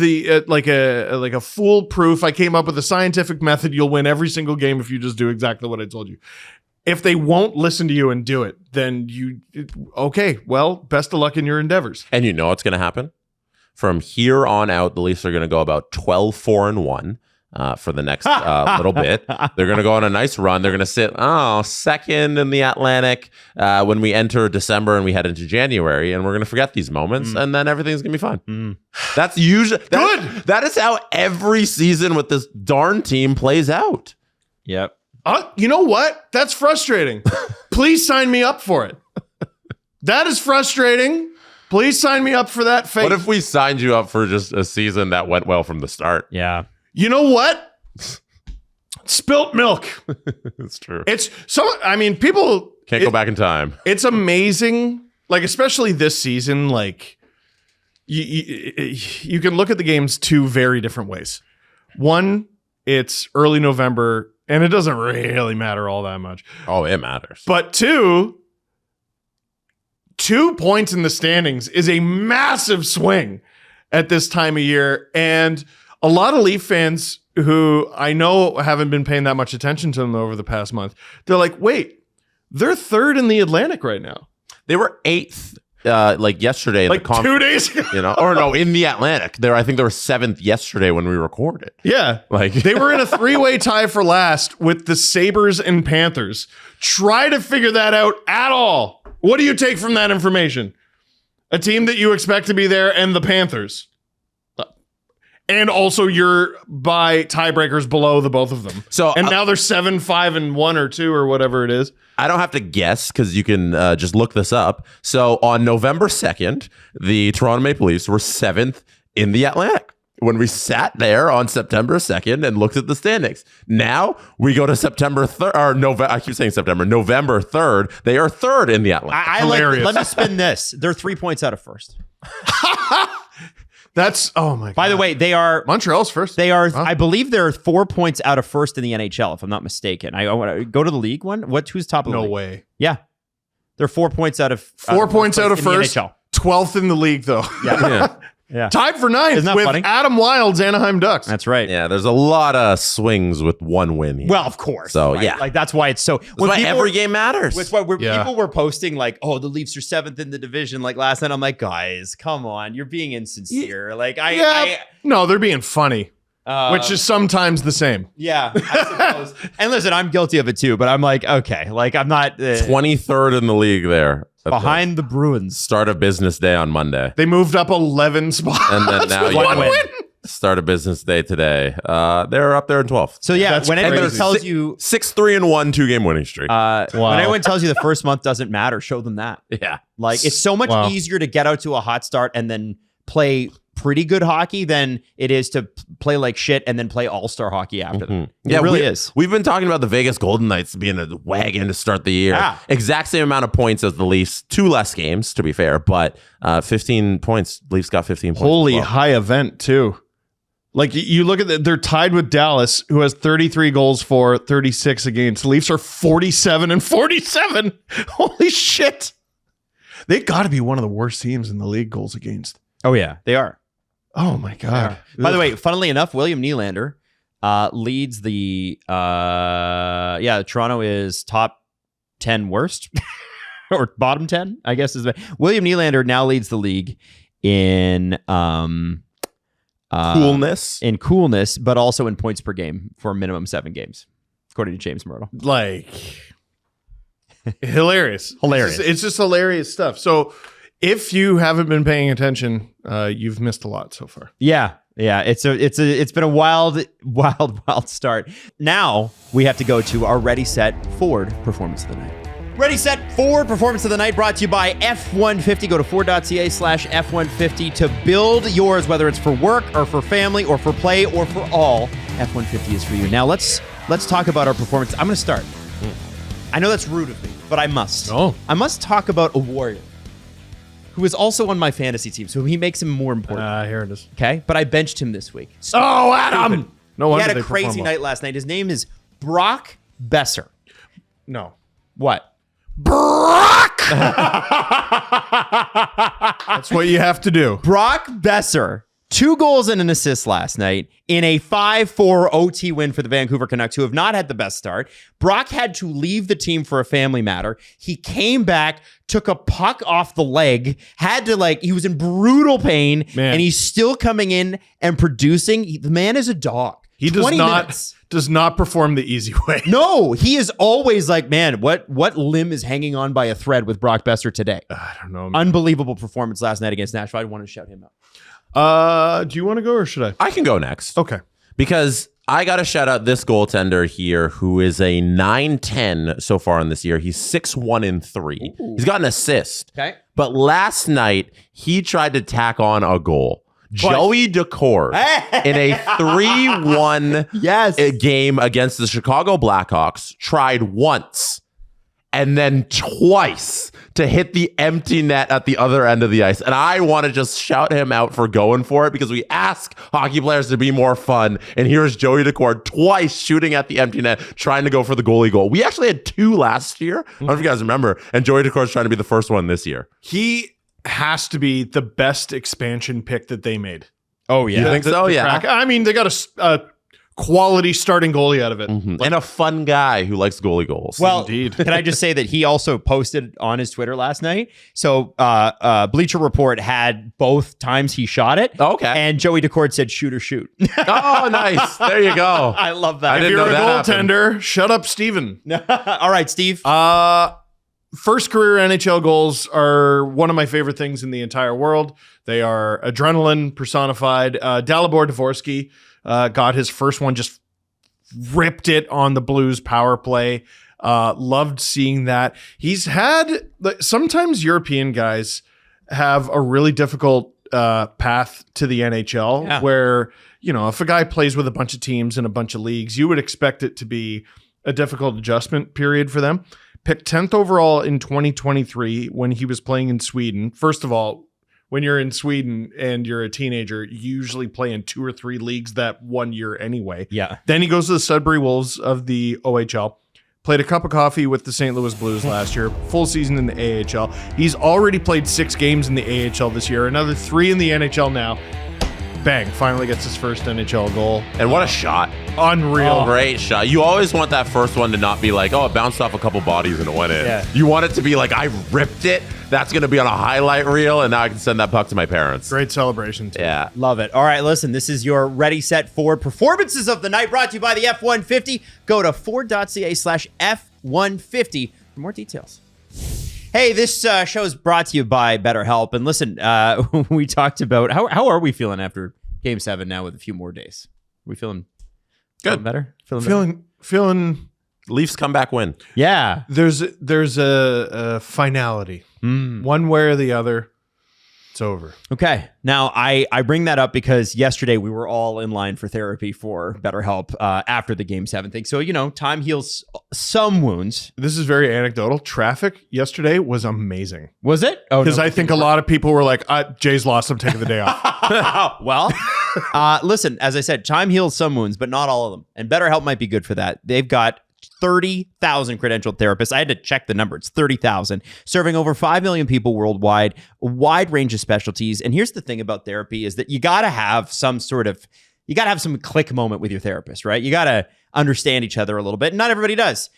like a foolproof, I came up with a scientific method, you'll win every single game if you just do exactly what I told you. If they won't listen to you and do it, then okay, well, best of luck in your endeavors. And you know what's going to happen? From here on out, the Leafs are going to go about 12-4-1 for the next little bit. They're going to go on a nice run. They're going to sit second in the Atlantic when we enter December and we head into January, and we're going to forget these moments, and then everything's going to be fine. That's usually good. That is how every season with this darn team plays out. Yep. You know what? That's frustrating. Please sign me up for it. That is frustrating. Please sign me up for that fate. What if we signed you up for just a season that went well from the start? Yeah. You know what? Spilt milk. It's true. People can't go back in time. It's amazing. Like, especially this season, like you can look at the games 2 very different ways. One, it's early November, and it doesn't really matter all that much. Oh, it matters. But 2 points in the standings is a massive swing at this time of year. And a lot of Leaf fans who I know haven't been paying that much attention to them over the past month, they're like, wait, they're 3rd in the Atlantic right now. They were 8th. Yesterday, like 2 days ago, or no, in the Atlantic. I think they were 7th yesterday when we recorded. Yeah, like they were in a 3-way tie for last with the Sabres and Panthers. Try to figure that out at all. What do you take from that information? A team that you expect to be there and the Panthers, And also you're by tiebreakers below the both of them. So now they're 7, 5, and 1 or 2 or whatever it is. I don't have to guess because you can just look this up. So on November 2nd, the Toronto Maple Leafs were 7th in the Atlantic. When we sat there on September 2nd and looked at the standings. Now we go to September 3rd, or November, I keep saying September, November 3rd. They are 3rd in the Atlantic. Let me spin this. They're 3 points out of first. That's, oh my God. By the way, they are... Montreal's first. They are, I believe they're 4 points out of first in the NHL, if I'm not mistaken. I want to go to the league one. Who's top of the league? No way. Yeah. They're 4 points out of... 4 points out of in first. the NHL. 12th in the league, though. Yeah. Tied for 9th Isn't that with funny? Adam Wild's Anaheim Ducks. That's right. Yeah, there's a lot of swings with one win here. Well, of course. So, right? yeah. Like, that's why it's so... That's why every game matters. That's why people were posting like, oh, the Leafs are 7th in the division. Like last night, I'm like, guys, come on. You're being insincere. Like, No, they're being funny. Which is sometimes the same. Yeah, I suppose. And listen, I'm guilty of it too, but I'm like, okay, like I'm not 23rd in the league there. behind the Bruins. Start of business day on Monday. They moved up 11 spots. And then now you One win. start of business day today. They're up there in 12th. So yeah, That's when anyone crazy. tells you 6-3-1 2-game winning streak. when anyone tells you the first month doesn't matter, show them that. Yeah. Like it's so much easier to get out to a hot start and then play pretty good hockey than it is to play like shit and then play all-star hockey after that. It really is. We've been talking about the Vegas Golden Knights being a wagon to start the year. Yeah. Exact same amount of points as the Leafs. 2 less games, to be fair, but 15 points. Leafs got 15 points. Holy as well. high event, too. Like, you look at they're tied with Dallas, who has 33 goals for, 36 against. The Leafs are 47 and 47. Holy shit. They got to be one of the worst teams in the league goals against. Oh yeah, they are. Oh my God. By the way, funnily enough, William Nylander leads the Toronto is top 10 worst or bottom 10, I guess is William Nylander now leads the league in coolness, but also in points per game for minimum 7 games, according to James Myrtle. Like, hilarious. It's just hilarious stuff. So if you haven't been paying attention, you've missed a lot so far. Yeah. It's been a wild start. Now we have to go to our Ready, Set, Forward performance of the night. Ready, Set, Forward performance of the night brought to you by F150. Go to Ford.ca/F150 to build yours, whether it's for work or for family or for play or for all. F150 is for you. Now let's talk about our performance. I'm going to start. I know that's rude of me, but I must. Oh. I must talk about a warrior who is also on my fantasy team, so he makes him more important. Here it is. Okay, but I benched him this week. Oh, Adam! No He wonder had a they perform crazy well. night last night. His name is Brock Besser. No. What? Brock! That's what you have to do. Brock Besser, 2 goals and an assist last night in a 5-4 OT win for the Vancouver Canucks, who have not had the best start. Brock had to leave the team for a family matter. He came back, took a puck off the leg, he was in brutal pain, and he's still coming in and producing. The man is a dog. He does not perform the easy way. No, he is always like, man, what limb is hanging on by a thread with Brock Besser today? I don't know. Unbelievable performance last night against Nashville. I want to shout him out. Do you want to go or should I? I can go next. Okay. Because I got to shout out this goaltender here who is a 9-10 so far in this year. He's 6-1-3. He's got an assist. Okay. But last night, he tried to tack on a goal. Joey Decord in a 3-1 game against the Chicago Blackhawks tried once and then twice to hit the empty net at the other end of the ice. And I want to just shout him out for going for it because we ask hockey players to be more fun. And here's Joey Decord twice shooting at the empty net, trying to go for the goalie goal. We actually had 2 last year. I don't know if you guys remember. And Joey Decord's trying to be the first one this year. He has to be the best expansion pick that they made. Oh, yeah. You think so? Yeah. I mean, they got a quality starting goalie out of it. And a fun guy who likes goalie goals. Well, Indeed. Can I just say that he also posted on his Twitter last night? So Bleacher Report had both times he shot it. Okay. And Joey Decord said, shoot or shoot. Oh, nice. There you go. I love that. I If didn't you're know a that happened. goaltender, shut up, Steven. All right, Steve. First career NHL goals are one of my favorite things in the entire world. They are adrenaline personified. Dalibor Dvorsky got his first one, just ripped it on the Blues power play. Loved seeing that. He's had, sometimes European guys have a really difficult path to the NHL where, you know, if a guy plays with a bunch of teams in a bunch of leagues, you would expect it to be a difficult adjustment period for them. Picked 10th overall in 2023 when he was playing in Sweden. First of all, when you're in Sweden and you're a teenager, you usually play in 2 or 3 leagues that 1 year anyway. Yeah. Then he goes to the Sudbury Wolves of the OHL. Played a cup of coffee with the St. Louis Blues last year. Full season in the AHL. He's already played 6 games in the AHL this year. Another 3 in the NHL now. Bang, finally gets his first NHL goal. And what a shot. Unreal. Great shot. You always want that first one to not be like, oh, it bounced off a couple bodies and it went in. Yeah. You want it to be like, I ripped it. That's going to be on a highlight reel, and now I can send that puck to my parents. Great celebration, too. Yeah. Love it. All right, listen, this is your Ready, Set, Forward performances of the night, brought to you by the F-150. Go to Ford.ca/F150 for more details. Hey, this show is brought to you by BetterHelp. And listen, we talked about how are we feeling after Game 7 now with a few more days? Are we feeling good? Better? Feeling Leafs comeback win. Yeah. there's a finality. One way or the other, it's over. Okay. Now, I bring that up because yesterday we were all in line for therapy for BetterHelp after the Game 7 thing. So, you know, time heals some wounds. This is very anecdotal. Traffic yesterday was amazing. Was it? Oh, Because I think a lot of people were like, Jay's lost, I'm taking the day off. Well, listen, as I said, time heals some wounds, but not all of them. And BetterHelp might be good for that. They've got 30,000 credentialed therapists. I had to check the number. It's 30,000, serving over 5 million people worldwide, a wide range of specialties. And here's the thing about therapy is that you got to have some click moment with your therapist, right? You got to understand each other a little bit. Not everybody does.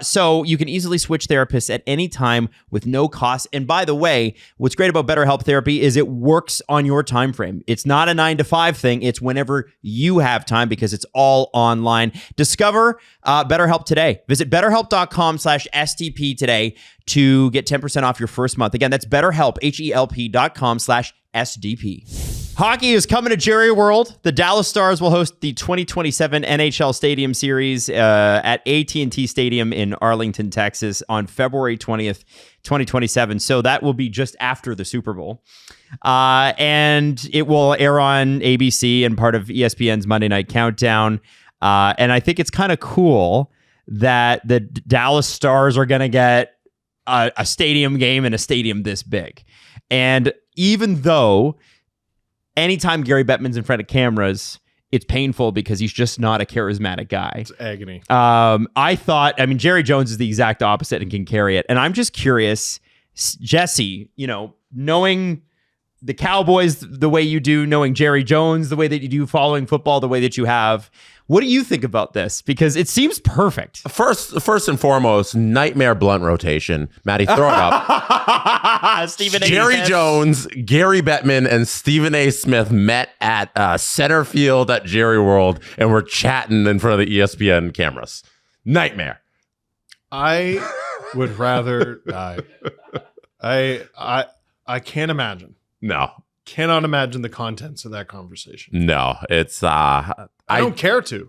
So you can easily switch therapists at any time with no cost. And by the way, what's great about BetterHelp Therapy is it works on your time frame. It's not a 9 to 5 thing. It's whenever you have time because it's all online. Discover BetterHelp today. Visit BetterHelp.com/STP today to get 10% off your first month. Again, that's BetterHelp, HELP.com/SDP. Hockey is coming to Jerry World. The Dallas Stars will host the 2027 NHL Stadium Series at AT&T Stadium in Arlington, Texas on February 20th, 2027. So that will be just after the Super Bowl. And it will air on ABC and part of ESPN's Monday Night Countdown. And I think it's kind of cool that the Dallas Stars are going to get a stadium game in a stadium this big. And even though anytime Gary Bettman's in front of cameras, it's painful because he's just not a charismatic guy. It's agony. Jerry Jones is the exact opposite and can carry it. And I'm just curious, Jesse, you know, knowing the Cowboys the way you do, knowing Jerry Jones the way that you do, following football the way that you have, what do you think about this? Because it seems perfect. First and foremost, nightmare blunt rotation. Maddie, throw it up. Stephen A. Jerry Smith. Jones, Gary Bettman, and Stephen A. Smith met at center field at Jerry World and were chatting in front of the ESPN cameras. Nightmare. I would rather die. I can't imagine. No. Cannot imagine the contents of that conversation. No, it's I don't care to.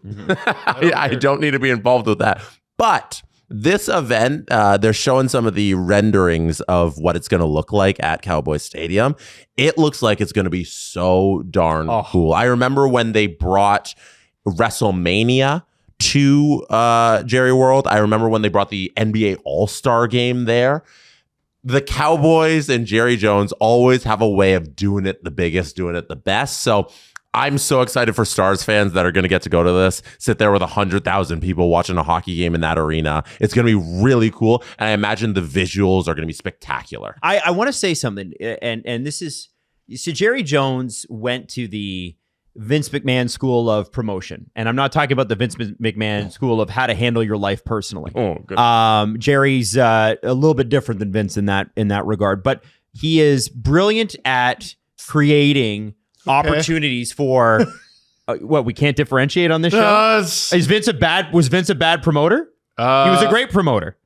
I don't need to be involved with that. But this event, they're showing some of the renderings of what it's going to look like at Cowboy Stadium. It looks like it's going to be so darn cool. I remember when they brought WrestleMania to Jerry World. I remember when they brought the NBA All-Star game there. The Cowboys and Jerry Jones always have a way of doing it the biggest, doing it the best. So I'm so excited for Stars fans that are going to get to go to this, sit there with 100,000 people watching a hockey game in that arena. It's going to be really cool. And I imagine the visuals are going to be spectacular. I want to say something. And this is, so Jerry Jones went to the Vince McMahon School of Promotion. And I'm not talking about the Vince McMahon School of how to handle your life personally. Oh, good. Jerry's a little bit different than Vince in that regard, but he is brilliant at creating opportunities for what we can't differentiate on this show. Was Vince a bad promoter? He was a great promoter.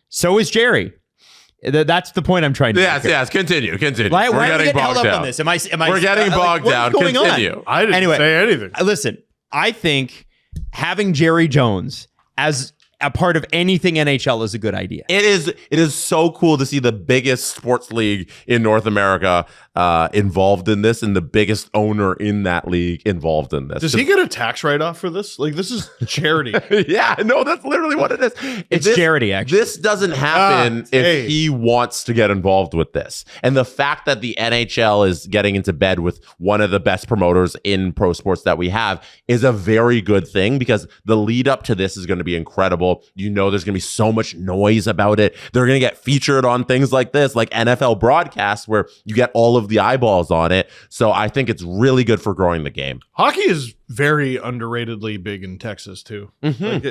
So is Jerry. That's the point I'm trying to make. Yes. Continue. Why We're are we getting getting held bogged up down. on this? Am I? We're getting bogged down. What's going Continue. on? I didn't say anything. Listen, I think having Jerry Jones as a part of anything NHL is a good idea. It is so cool to see the biggest sports league in North America involved in this, and the biggest owner in that league involved in this. Does he get a tax write-off for this? Like, this is charity. Yeah, no, that's literally what it is. It's charity, actually. This doesn't happen if he wants to get involved with this. And the fact that the NHL is getting into bed with one of the best promoters in pro sports that we have is a very good thing, because the lead up to this is going to be incredible. You know, there's going to be so much noise about it. They're going to get featured on things like this, like NFL broadcasts, where you get all of the eyeballs on it. So I think it's really good for growing the game. Hockey is very underratedly big in Texas too. Like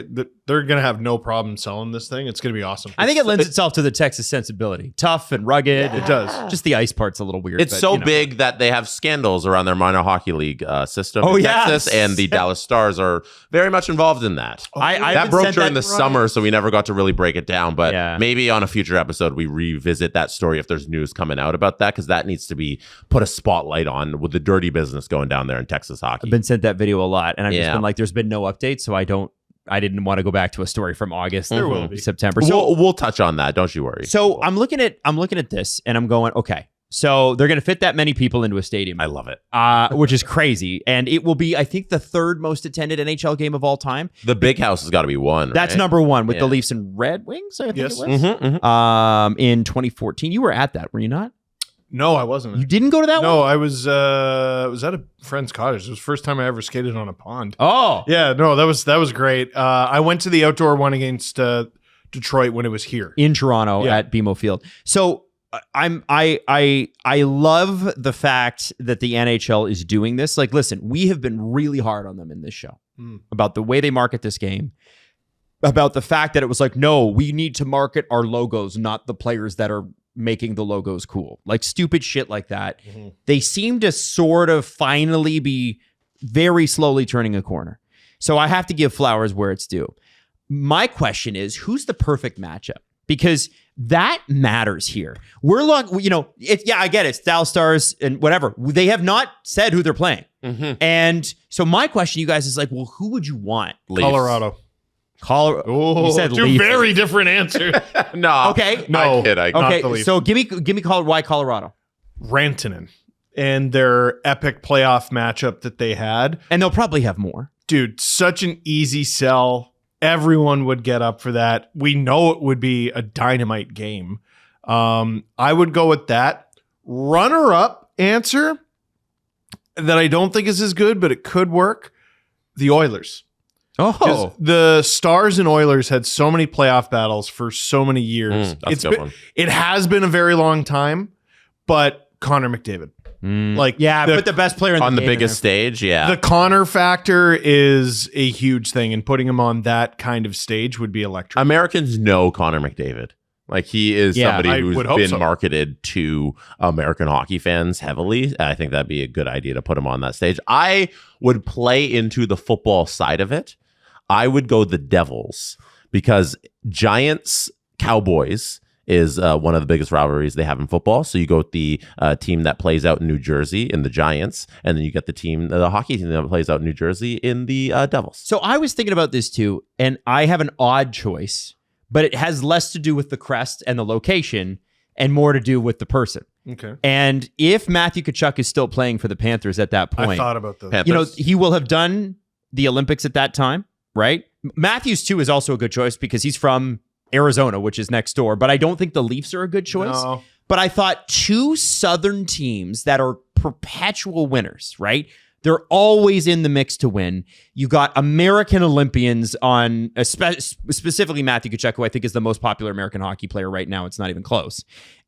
they're going to have no problem selling this thing. It's going to be awesome. I think it lends itself to the Texas sensibility. Tough and rugged. It does. Just the ice part's a little weird. It's but, so you know. big that they have scandals around their minor hockey league system Oh, in yeah. Texas, and the Dallas Stars are very much involved in that. I That haven't broke sent during that- the summer, so we never got to really break it down. But Yeah. maybe on a future episode, we revisit that story if there's news coming out about that, because that needs to be put a spotlight on with the dirty business going down there in Texas hockey. I've been sent that video a lot, and I've just Yeah. been like, there's been no update, so I didn't want to go back to a story from August. There will be. September. So We'll touch on that. Don't you worry. So I'm looking at this, and I'm going, okay. So they're going to fit that many people into a stadium. I love it. Which is crazy. And it will be, I think, the third most attended NHL game of all time. The big house has got to be one. That's right? number one with the Yeah. Leafs and Red Wings, I think Yes. it was. In 2014. You were at that, were you not? No, I wasn't. You didn't go to that one? No, I was at a friend's cottage. It was the first time I ever skated on a pond. Oh. Yeah, no, that was great. I went to the outdoor one against Detroit when it was here. In Toronto Yeah. at BMO Field. So I love the fact that the NHL is doing this. Like, listen, we have been really hard on them in this show about the way they market this game, about the fact that it was like, no, we need to market our logos, not the players that are making the logos cool. Like stupid shit like that. They seem to sort of finally be very slowly turning a corner. So I have to give flowers where it's due. My question is, who's the perfect matchup? Because that matters here. We're like, you know, I get it. It's Dallas Stars and whatever. They have not said who they're playing. And so my question, you guys, is like, well, who would you want? Leafs. Colorado. You said two Leafs. very different answers. No. Okay. No. I kid. Not Okay. the Leafs. So give me why Colorado? Rantanen and their epic playoff matchup that they had. And they'll probably have more. Dude, such an easy sell. Everyone would get up for that. We know it would be a dynamite game. I would go with that. Runner-up answer that I don't think is as good, but it could work. The Oilers. 'Cause the Stars and Oilers had so many playoff battles for so many years. That's a good one. It has been a very long time, but Connor McDavid. Like, Yeah, put the best player in On the game in biggest stage, yeah. the Connor factor is a huge thing, and putting him on that kind of stage would be electric. Americans know Connor McDavid. Like, he is Yeah, somebody I who's would hope been so. marketed to American hockey fans heavily. I think that'd be a good idea to put him on that stage. I would play into the football side of it. I would go the Devils, because Giants Cowboys is one of the biggest rivalries they have in football. So you go with the team that plays out in New Jersey in the Giants, and then you get the hockey team that plays out in New Jersey in the Devils. So I was thinking about this too, and I have an odd choice, but it has less to do with the crest and the location and more to do with the person. Okay. And if Matthew Tkachuk is still playing for the Panthers at that point, I thought about those. Panthers. you know, he will have done the Olympics at that time, right? Matthews too is also a good choice because he's from Arizona, which is next door, but I don't think the Leafs are a good choice. No. But I thought two Southern teams that are perpetual winners, right? They're always in the mix to win. You got American Olympians on, specifically Matthew Tkachuk, who I think is the most popular American hockey player right now. It's not even close.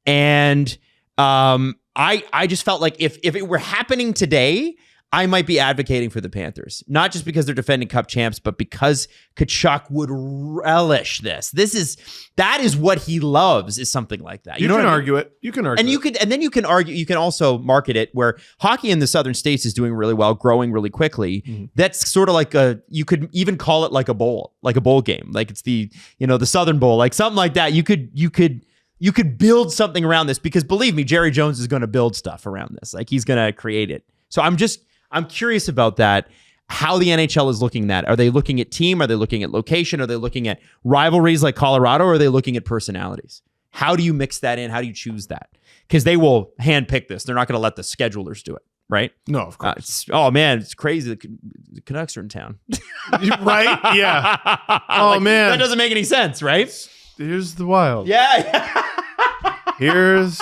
And I just felt like if it were happening today, I might be advocating for the Panthers, not just because they're defending Cup champs, but because Tkachuk would relish this. That is what he loves, is something like that. You know can what I mean? argue it. You can argue And you can argue. You can also market it where hockey in the southern states is doing really well, growing really quickly. That's sort of like you could even call it like a bowl game, like it's the Southern Bowl, like something like that. You could You could build something around this because believe me, Jerry Jones is going to build stuff around this. Like he's going to create it. So I'm curious about that. How the NHL is looking at that. Are they looking at team? Are they looking at location? Are they looking at rivalries like Colorado? Or are they looking at personalities? How do you mix that in? How do you choose that? Because they will handpick this. They're not going to let the schedulers do it, right? No, of course. It's crazy. The Canucks are in town. Right? Yeah. Oh, man. That doesn't make any sense, right? Here's the Wild. Yeah. Here's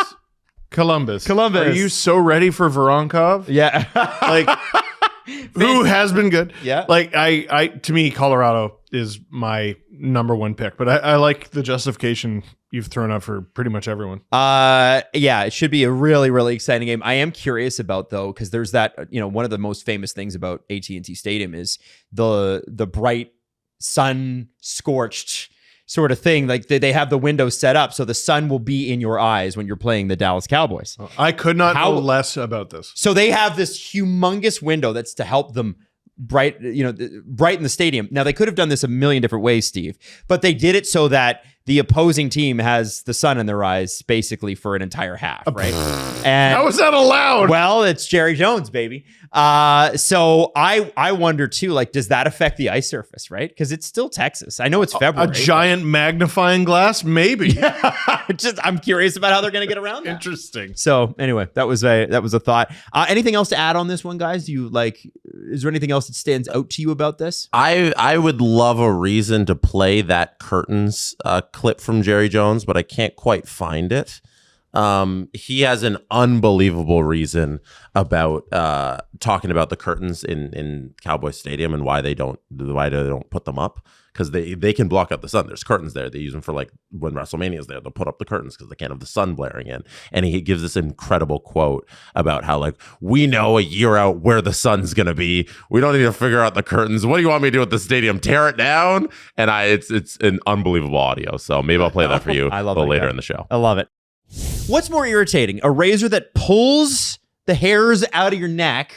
Columbus. Columbus. Are you so ready for Voronkov? Yeah. Like, who has been good? Yeah. Like, I to me, Colorado is my number one pick, but I like the justification you've thrown out for pretty much everyone. Yeah, it should be a really, really exciting game. I am curious about though, because there's that, one of the most famous things about AT&T Stadium is the bright sun scorched sort of thing. Like they have the windows set up so the sun will be in your eyes when you're playing the Dallas Cowboys. I could not know less about this. So they have this humongous window that's to help them brighten the stadium. Now they could have done this a million different ways, Steve, but they did it so that the opposing team has the sun in their eyes basically for an entire half, right? And how is that allowed? Well, it's Jerry Jones, baby. So I wonder too, like, does that affect the ice surface, right? Because it's still Texas. I know it's February. A giant magnifying glass, maybe. I'm curious about how they're going to get around that. Interesting. So anyway, that was a thought. Anything else to add on this one, guys? Is there anything else that stands out to you about this? I would love a reason to play that curtains clip from Jerry Jones, but I can't quite find it. He has an unbelievable reason about talking about the curtains in Cowboy Stadium and why they don't put them up, because they can block out the sun. There's curtains there. They use them for like when WrestleMania is there, they'll put up the curtains because they can't have the sun blaring in. And he gives this incredible quote about how, like, we know a year out where the sun's gonna be. We don't need to figure out the curtains. What do you want me to do with the stadium? Tear it down? And it's an unbelievable audio. So maybe I'll play that for you a little later in the show. I love it. What's more irritating, a razor that pulls the hairs out of your neck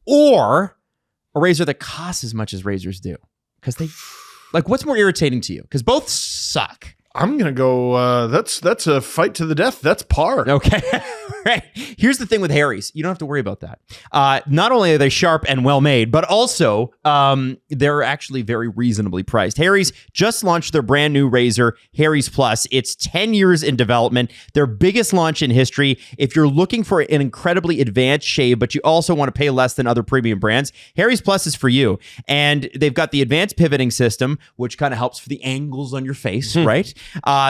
or a razor that costs as much as razors do? Because what's more irritating to you? Because both suck. I'm going to go, that's a fight to the death. That's par. Okay. Right. Here's the thing with Harry's. You don't have to worry about that. Not only are they sharp and well made, but also they're actually very reasonably priced. Harry's just launched their brand new razor, Harry's Plus. It's 10 years in development, their biggest launch in history. If you're looking for an incredibly advanced shave, but you also want to pay less than other premium brands, Harry's Plus is for you. And they've got the advanced pivoting system, which kind of helps for the angles on your face, right?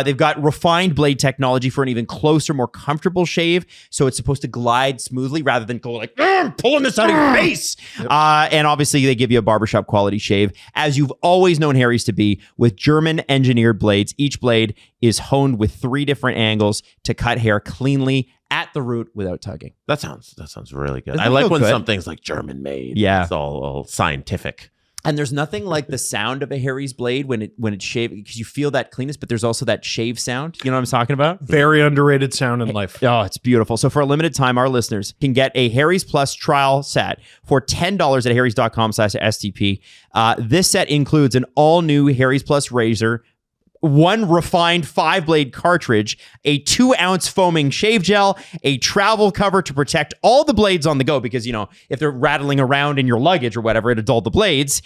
They've got refined blade technology for an even closer, more comfortable shave. So it's supposed to glide smoothly rather than go like, I'm pulling this out of your face. Yep. And obviously they give you a barbershop quality shave, as you've always known Harry's to be, with German engineered blades. Each blade is honed with 3 different angles to cut hair cleanly at the root without tugging. That sounds really good. Doesn't I like when good? something's like German made. Yeah. It's all scientific. And there's nothing like the sound of a Harry's blade when it's shaved, because you feel that cleanness, but there's also that shave sound. You know what I'm talking about? Very underrated sound in life. Oh, it's beautiful. So for a limited time, our listeners can get a Harry's Plus trial set for $10 at harrys.com/STP. This set includes an all-new Harry's Plus razor, 1 refined 5-blade cartridge, a 2-ounce foaming shave gel, a travel cover to protect all the blades on the go, because, if they're rattling around in your luggage or whatever, it'll dull the blades.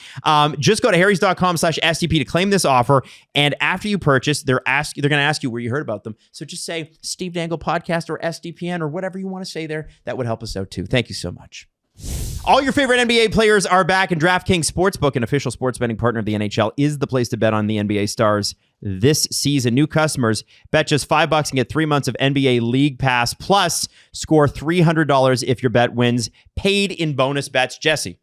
Just go to harrys.com/STP to claim this offer. And after you purchase, they're going to ask you where you heard about them. So just say Steve Dangle Podcast or SDPN or whatever you want to say there. That would help us out too. Thank you so much. All your favorite NBA players are back, and DraftKings Sportsbook, an official sports betting partner of the NHL, is the place to bet on the NBA stars this season. New customers bet just $5 and get 3 months of NBA League Pass, plus score $300 if your bet wins, paid in bonus bets. Jesse,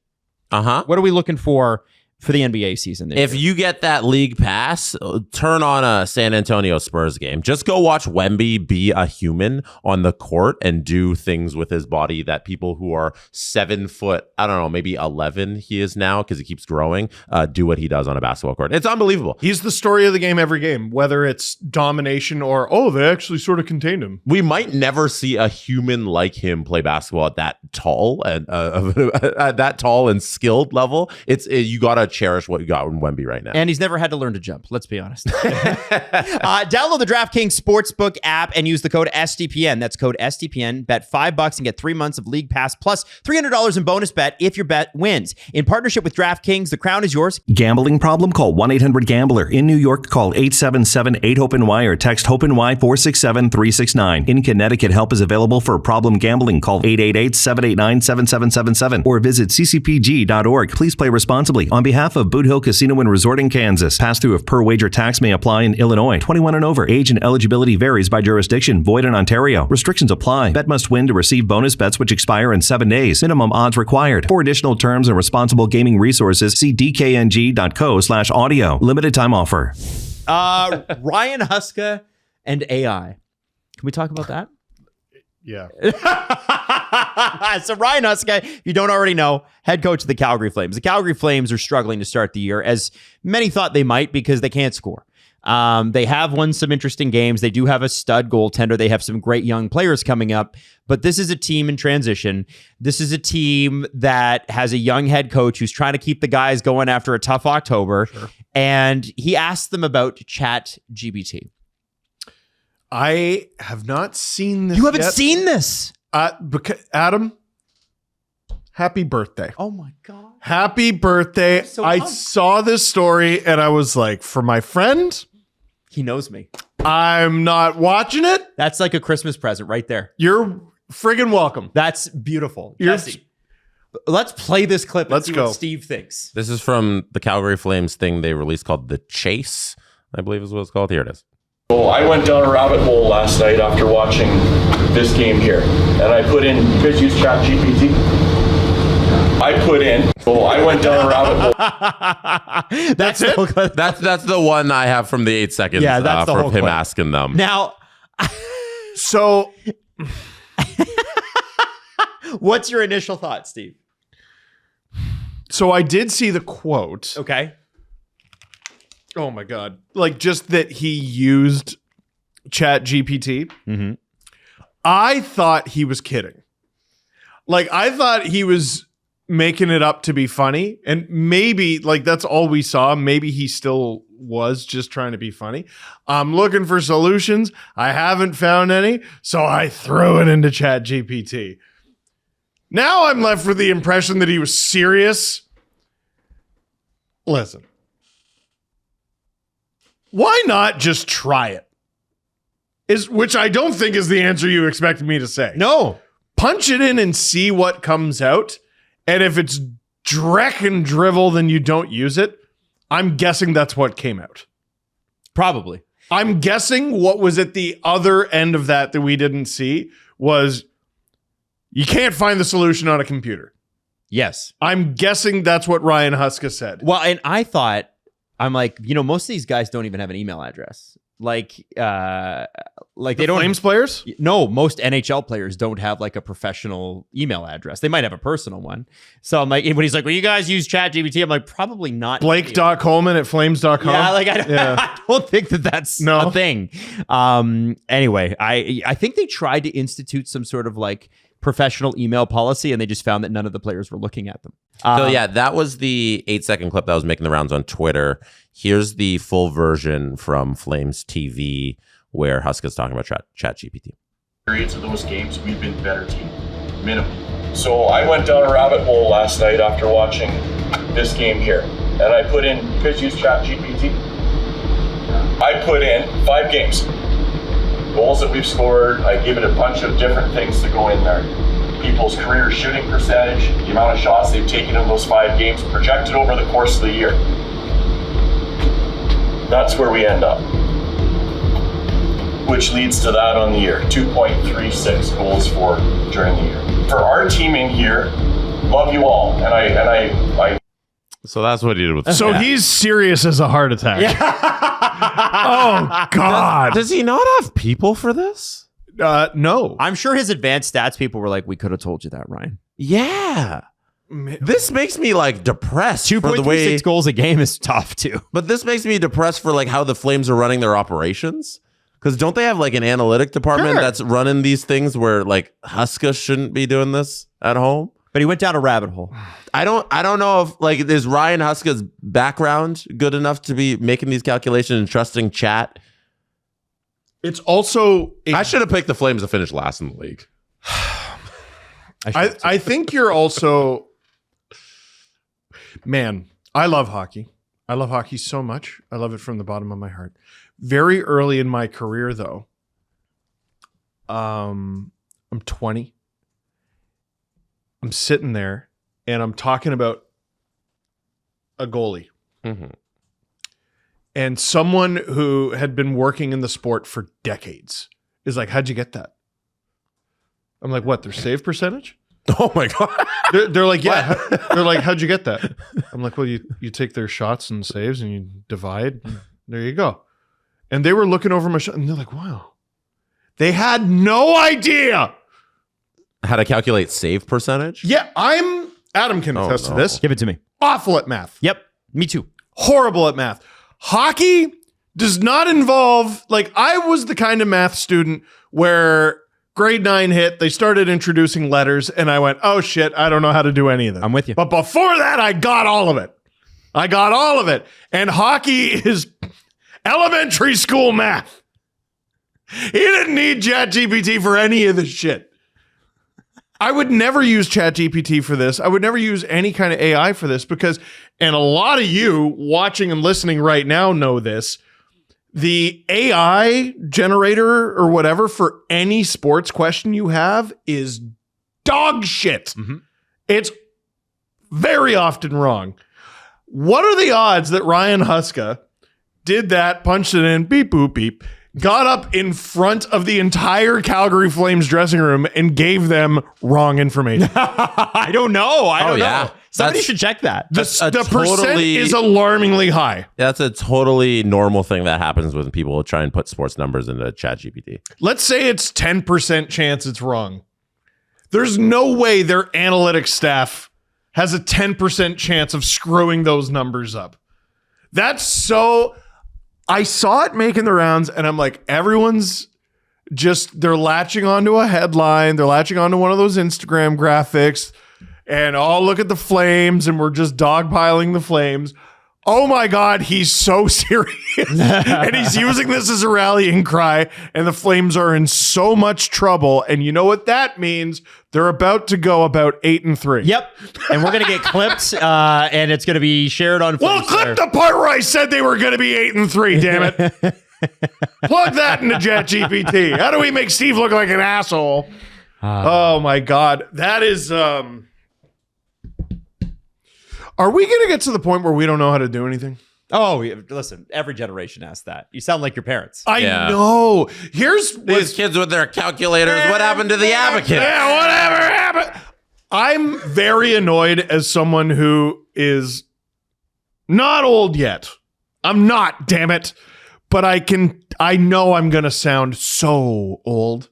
what are we looking for the NBA season? If you get that league pass, turn on a San Antonio Spurs game. Just go watch Wemby be a human on the court and do things with his body that people who are 7 foot, I don't know, maybe 11 he is now because he keeps growing, do what he does on a basketball court. It's unbelievable. He's the story of the game every game, whether it's domination or, they actually sort of contained him. We might never see a human like him play basketball at that tall and at that tall and skilled level. You got to cherish what you got in Wemby right now. And he's never had to learn to jump. Let's be honest. Download the DraftKings Sportsbook app and use the code SDPN. That's code SDPN. Bet $5 and get 3 months of League Pass plus $300 in bonus bet if your bet wins. In partnership with DraftKings, the crown is yours. Gambling problem? Call 1-800-GAMBLER. In New York, call 877-8-HOPE-NY or text HOPE-NY 467-369. In Connecticut, help is available for problem gambling. Call 888-789-7777 or visit ccpg.org. Please play responsibly. On behalf of Boot Hill Casino and Resort in Kansas, pass-through of per wager tax may apply in Illinois. 21 and over. Age and eligibility varies by jurisdiction. Void in Ontario. Restrictions apply. Bet must win to receive bonus bets which expire in 7 days. Minimum odds required. For additional terms and responsible gaming resources, see dkng.co/audio. Limited time offer. Ryan Huska and AI. Can we talk about that? Yeah. So Ryan Huska, if you don't already know, head coach of the Calgary Flames. The Calgary Flames are struggling to start the year, as many thought they might, because they can't score. They have won some interesting games. They do have a stud goaltender. They have some great young players coming up, but this is a team in transition. This is a team that has a young head coach who's trying to keep the guys going after a tough October. Sure. And he asked them about ChatGPT. I have not seen this. You haven't seen this? Because Adam, happy birthday. Oh my God. Happy birthday. So I pumped. saw this story and I was like, for my friend, He knows me. I'm not watching it. That's like a Christmas present right there. You're friggin' welcome. That's beautiful. You're- Jesse, let's play this clip and Let's see go. what Steve thinks. This is from the Calgary Flames thing they released called The Chase, I believe is what it's called. Here it is. Well, I went down a rabbit hole last night after watching this game here, and I put in, you guys use ChatGPT? I went down a rabbit hole. That's it? That's the one I have from the 8 seconds Yeah, that's the from whole him clip. asking them. Now, So what's your initial thought, Steve? I did see the quote. Okay. Oh my God. Like just that he used ChatGPT. Mm-hmm. I thought he was kidding. Like I thought he was making it up to be funny. And maybe like that's all we saw. Maybe he still was just trying to be funny. I'm looking for solutions. I haven't found any. So I threw it into ChatGPT. Now I'm left with the impression that he was serious. Listen. Why not just try it? Which I don't think is the answer you expected me to say. No. Punch it in and see what comes out. And if it's dreck and drivel, then you don't use it. I'm guessing that's what came out. Probably. I'm guessing what was at the other end of that we didn't see was you can't find the solution on a computer. Yes. I'm guessing that's what Ryan Huska said. Well, and I thought, I'm like, most of these guys don't even have an email address. Like they don't. Flames players? No, most NHL players don't have like a professional email address. They might have a personal one. So I'm like, when he's like, well, you guys use ChatGPT, I'm like, probably not. Blake.Coleman@flames.com. Yeah, like I don't think that's a thing. Anyway, I think they tried to institute some sort of like professional email policy, and they just found that none of the players were looking at them. So yeah, that was the 8-second clip that was making the rounds on Twitter. Here's the full version from Flames TV where Huska's talking about ChatGPT. Periods of those games, we've been better team, minimum. So I went down a rabbit hole last night after watching this game here, and I put in, you guys use ChatGPT? I put in 5 games. Goals that we've scored, I gave it a bunch of different things to go in there. People's career shooting percentage, the amount of shots they've taken in those 5 games, projected over the course of the year. That's where we end up. Which leads to that on the year, 2.36 goals for during the year. For our team in here, love you all, and I So that's what he did with So he's serious as a heart attack. Oh, God. Does he not have people for this? No. I'm sure his advanced stats people were like, we could have told you that, Ryan. Yeah. This makes me like depressed for the way 2.36 goals a game is tough too. But this makes me depressed for like how the Flames are running their operations. Because don't they have like an analytic department that's running these things where like Huska shouldn't be doing this at home? But he went down a rabbit hole. I don't know if like is Ryan Huska's background good enough to be making these calculations and trusting chat. It's also I should have picked the Flames to finish last in the league. I think you're also, man, I love hockey. I love hockey so much. I love it from the bottom of my heart. Very early in my career, though, I'm 20. I'm sitting there and I'm talking about a goalie. Mm-hmm. And someone who had been working in the sport for decades is like, how'd you get that? I'm like, what, their save percentage? Oh my God. They're like, yeah. They're like, how'd you get that? I'm like, well, you take their shots and saves and you divide. And there you go. And they were looking over my shot and they're like, wow. They had no idea. How to calculate save percentage? Yeah, Adam can attest to this. Give it to me. Awful at math. Yep, me too. Horrible at math. Hockey does not involve, like, I was the kind of math student where grade 9 hit, they started introducing letters, and I went, oh shit, I don't know how to do any of them. I'm with you. But before that, I got all of it. And hockey is elementary school math. He didn't need ChatGPT for any of this shit. I would never use ChatGPT for this. I would never use any kind of AI for this because, and a lot of you watching and listening right now know this, the AI generator or whatever for any sports question you have is dog shit. Mm-hmm. It's very often wrong. What are the odds that Ryan Huska did that, punched it in, beep, boop, beep, got up in front of the entire Calgary Flames dressing room and gave them wrong information? I don't know. I don't know. Somebody should check that. The percent is alarmingly high. That's a totally normal thing that happens when people try and put sports numbers into ChatGPT. Let's say it's 10% chance it's wrong. There's no way their analytics staff has a 10% chance of screwing those numbers up. That's so... I saw it making the rounds and I'm like, everyone's just, they're latching onto a headline. They're latching onto one of those Instagram graphics and oh, look at the Flames and we're just dogpiling the Flames. Oh my God, he's so serious. And he's using this as a rallying cry and the Flames are in so much trouble. And you know what that means? They're about to go about 8-3. Yep. And we're going to get clipped and it's going to be shared on Well, clip the part where I said they were going to be 8-3, damn it. Plug that into ChatGPT. How do we make Steve look like an asshole? Oh my God. That is... Are we going to get to the point where we don't know how to do anything? Oh, listen, every generation asks that. You sound like your parents. I know. Here's these kids with their calculators. What happened to the abacus? Yeah, whatever happened. I'm very annoyed as someone who is not old yet. I'm not, damn it. But I know I'm going to sound so old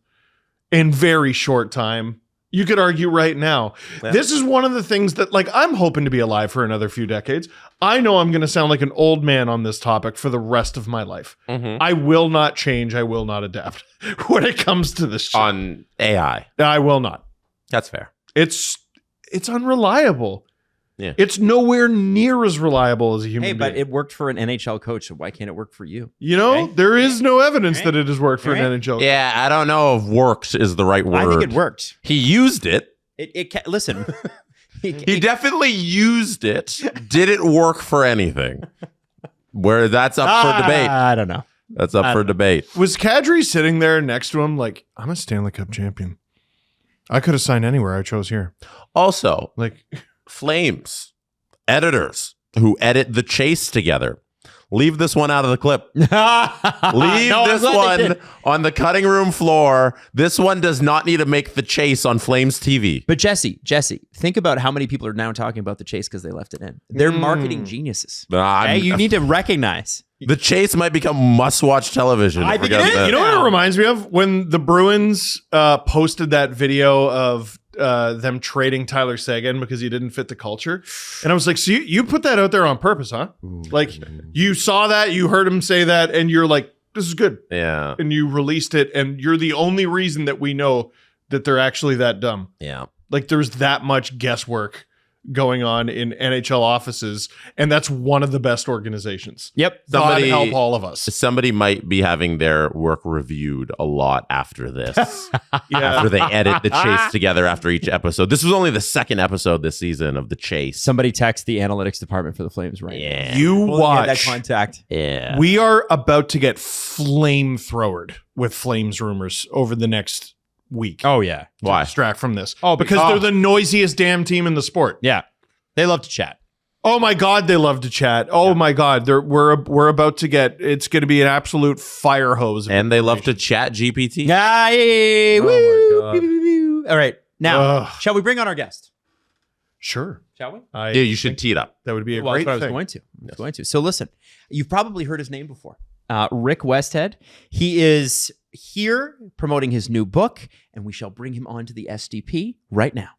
in very short time. You could argue right now. Yeah. This is one of the things that, like, I'm hoping to be alive for another few decades. I know I'm going to sound like an old man on this topic for the rest of my life. Mm-hmm. I will not change. I will not adapt when it comes to this shit. On AI. I will not. That's fair. It's unreliable. Yeah. It's nowhere near as reliable as a human being. Hey, but it worked for an NHL coach, so why can't it work for you? You know, there is no evidence that it has worked for an NHL coach. Yeah, I don't know if works is the right word. I think it worked. He used it. Listen. he definitely used it. Did it work for anything? Where that's up for debate. I don't know. That's up for debate. Was Kadri sitting there next to him like, I'm a Stanley Cup champion. I could have signed anywhere. I chose here. Also, like... Flames editors who edit the chase together. Leave this one out of the clip. Leave this one on the cutting room floor. This one does not need to make the chase on Flames TV. But Jesse, think about how many people are now talking about the chase because they left it in. They're marketing geniuses. You need to recognize. The chase might become must-watch television. I think it is. You know what it reminds me of? When the Bruins posted that video of them trading Tyler Seguin because he didn't fit the culture. And I was like, so you put that out there on purpose, huh? Ooh. Like, you saw that, you heard him say that, and you're like, this is good. Yeah. And you released it, and you're the only reason that we know that they're actually that dumb. Yeah. Like there's that much guesswork going on in NHL offices, and that's one of the best organizations. Yep. God help all of us. Somebody might be having their work reviewed a lot after this. After they edit the chase together after each episode. This was only the second episode this season of the chase. Somebody text the analytics department for the Flames right Yeah. now. You We'll watch. get that contact. Yeah. We are about to get flamethrowered with Flames rumors over the next week. Oh, yeah. Why? Distract from this. Oh, because they're the noisiest damn team in the sport. Yeah. They love to chat. Oh my God, they love to chat. Oh my God, we're about to get. It's going to be an absolute fire hose. And they love to chat GPT. Yay! Oh my Woo! God. Pew, pew, pew. All right. Now, Ugh. shall we bring on our guest? Sure, Shall we? Yeah, you should tee it up. that would be a Well, great that's what thing. I was going to. So listen, you've probably heard his name before. Rick Westhead. He is here promoting his new book, and we shall bring him onto the SDP right now.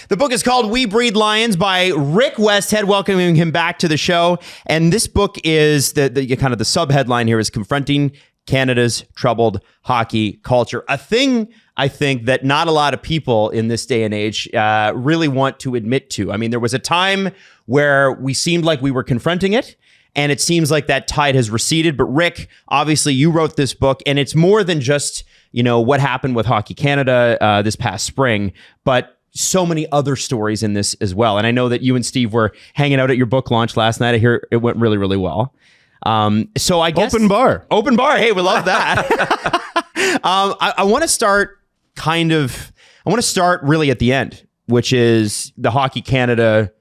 The book is called We Breed Lions by Rick Westhead, welcoming him back to the show. And this book is the kind of the sub-headline here is Confronting Canada's Troubled Hockey Culture. A thing I think that not a lot of people in this day and age really want to admit to. I mean, there was a time where we seemed like we were confronting it, and it seems like that tide has receded. But Rick, obviously you wrote this book, and it's more than just, what happened with Hockey Canada this past spring, but so many other stories in this as well. And I know that you and Steve were hanging out at your book launch last night. I hear it went really, really well. So I guess Open bar. Hey, we love that. I want to start really at the end, which is the Hockey Canada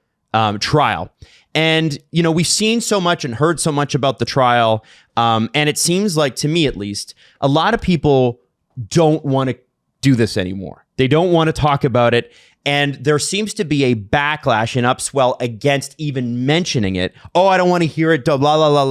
trial. And, we've seen so much and heard so much about the trial. And it seems like, to me at least, a lot of people don't want to do this anymore. They don't want to talk about it. And there seems to be a backlash and upswell against even mentioning it. Oh, I don't want to hear it, blah, blah, blah,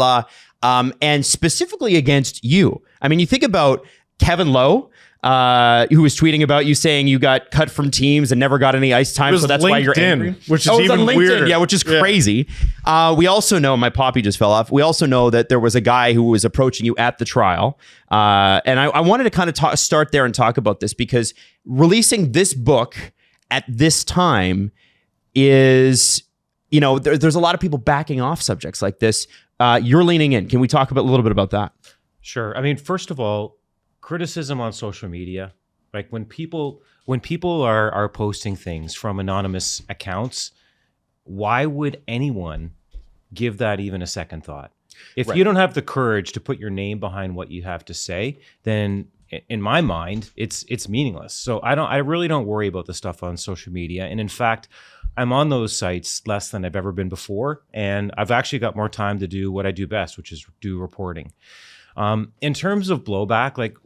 blah. And specifically against you. I mean, you think about Kevin Lowe, who was tweeting about you saying you got cut from teams and never got any ice time. So that's why you're angry. Which is it's even on LinkedIn, weirder. yeah, which is crazy. We also know, my poppy just fell off. We also know that there was a guy who was approaching you at the trial. And I wanted to kind of start there and talk about this because releasing this book at this time is, there's a lot of people backing off subjects like this. You're leaning in. Can we talk a little bit about that? Sure. I mean, first of all, criticism on social media, like when people are posting things from anonymous accounts, why would anyone give that even a second thought? If you don't have the courage to put your name behind what you have to say, then in my mind, it's meaningless. So I really don't worry about the stuff on social media. And in fact, I'm on those sites less than I've ever been before. And I've actually got more time to do what I do best, which is do reporting. In terms of blowback, like,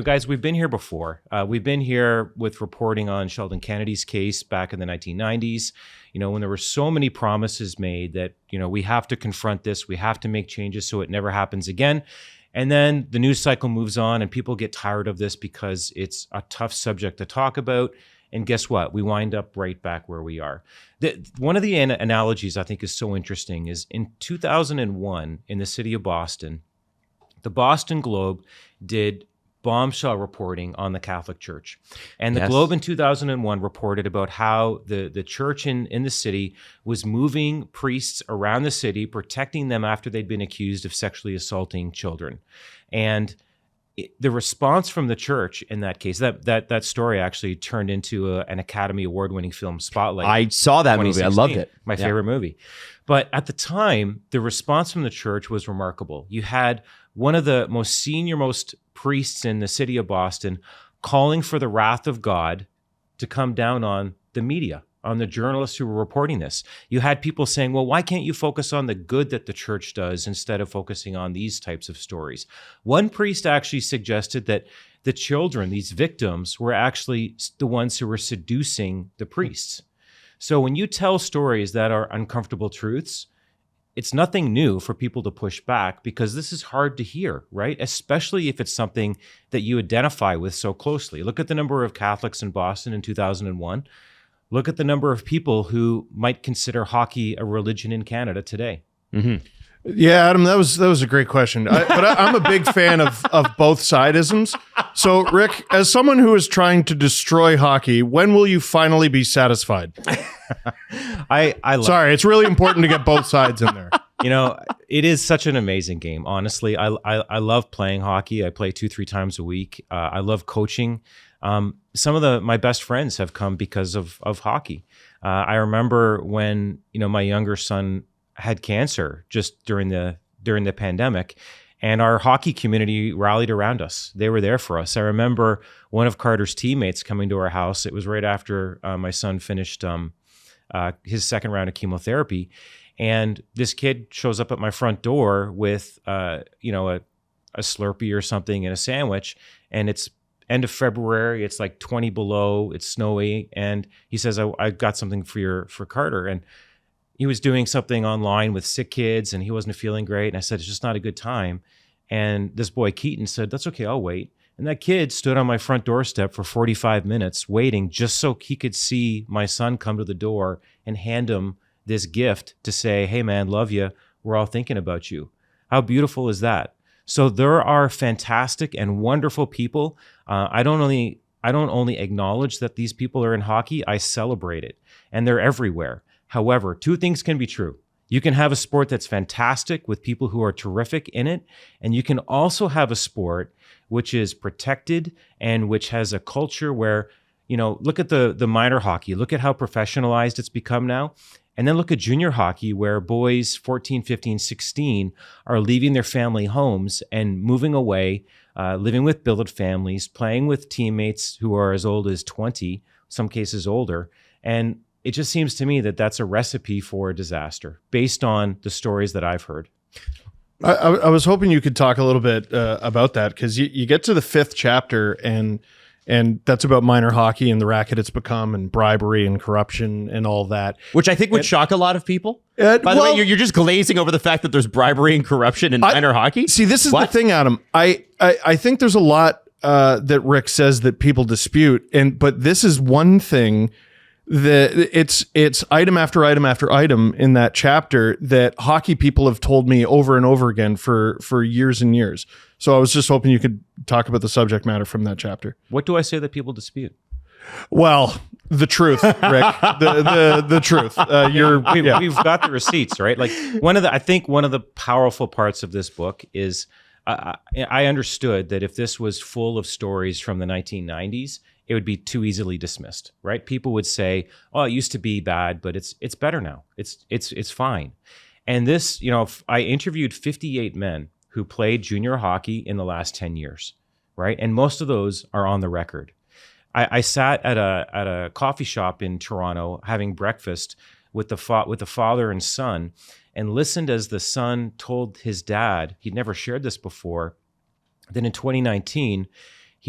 guys, we've been here before. We've been here with reporting on Sheldon Kennedy's case back in the 1990s, when there were so many promises made that, we have to confront this, we have to make changes so it never happens again. And then the news cycle moves on and people get tired of this because it's a tough subject to talk about. And guess what? We wind up right back where we are. One of the analogies I think is so interesting is in 2001 in the city of Boston, the Boston Globe did bombshell reporting on the Catholic Church. And the Globe in 2001 reported about how the church in the city was moving priests around the city, protecting them after they'd been accused of sexually assaulting children. And the response from the church in that case, that story actually turned into an Academy Award-winning film, Spotlight. I saw that movie. I loved it. My favorite movie. But at the time, the response from the church was remarkable. You had one of the most priests in the city of Boston calling for the wrath of God to come down on the media, on the journalists who were reporting this. You had people saying, well, why can't you focus on the good that the church does instead of focusing on these types of stories? One priest actually suggested that the children, these victims, were actually the ones who were seducing the priests. So when you tell stories that are uncomfortable truths, it's nothing new for people to push back because this is hard to hear, right? Especially if it's something that you identify with so closely. Look at the number of Catholics in Boston in 2001. Look at the number of people who might consider hockey a religion in Canada today. Mm-hmm. Yeah, Adam, that was a great question. I'm a big fan of both sidisms. So, Rick, as someone who is trying to destroy hockey, when will you finally be satisfied? Sorry, it's really important to get both sides in there. It is such an amazing game. Honestly, I love playing hockey. I play 2-3 times a week. I love coaching. Some of my best friends have come because of hockey. I remember when my younger son had cancer just during the pandemic, and our hockey community rallied around us. They were there for us. I remember one of Carter's teammates coming to our house. It was right after my son finished his second round of chemotherapy, and this kid shows up at my front door with a Slurpee or something and a sandwich, and it's end of February. It's like 20 below. It's snowy, and he says, "I got something for Carter." And he was doing something online with sick kids and he wasn't feeling great. And I said, it's just not a good time. And this boy, Keaton, said, that's okay, I'll wait. And that kid stood on my front doorstep for 45 minutes waiting just so he could see my son come to the door and hand him this gift to say, hey man, love you. We're all thinking about you. How beautiful is that? So there are fantastic and wonderful people. I don't only acknowledge that these people are in hockey, I celebrate it. And they're everywhere. However, two things can be true. You can have a sport that's fantastic with people who are terrific in it, and you can also have a sport which is protected and which has a culture where, look at the minor hockey, look at how professionalized it's become now, and then look at junior hockey where boys 14, 15, 16 are leaving their family homes and moving away, living with billet families, playing with teammates who are as old as 20, some cases older, and it just seems to me that that's a recipe for a disaster based on the stories that I've heard. I was hoping you could talk a little bit about that, because you get to the 5th chapter and that's about minor hockey and the racket it's become and bribery and corruption and all that. Which I think would shock a lot of people. By the way, you're just glazing over the fact that there's bribery and corruption in minor hockey. See, this is the thing, Adam. I think there's a lot that Rick says that people dispute, but this is one thing that it's item after item after item in that chapter that hockey people have told me over and over again for years and years. So I was just hoping you could talk about the subject matter from that chapter. What do I say that people dispute? Well, the truth, Rick. the truth. We've got the receipts, right? Like I think one of the powerful parts of this book is I understood that if this was full of stories from the 1990s, it would be too easily dismissed, right? People would say, "Oh, it used to be bad, but it's better now. It's fine." And this, I interviewed 58 men who played junior hockey in the last 10 years, right? And most of those are on the record. I sat at a coffee shop in Toronto having breakfast with the father and son, and listened as the son told his dad, he'd never shared this before, that in 2019.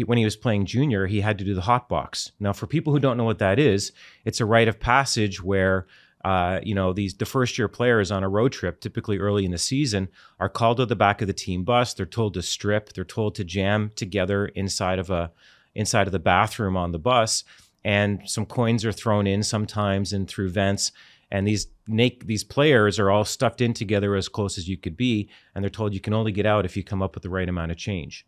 When he was playing junior, he had to do the hot box. Now, for people who don't know what that is, it's a rite of passage where, the first year players on a road trip, typically early in the season, are called to the back of the team bus. They're told to strip. They're told to jam together inside of the bathroom on the bus, and some coins are thrown in sometimes and through vents. And these players are all stuffed in together as close as you could be, and they're told you can only get out if you come up with the right amount of change.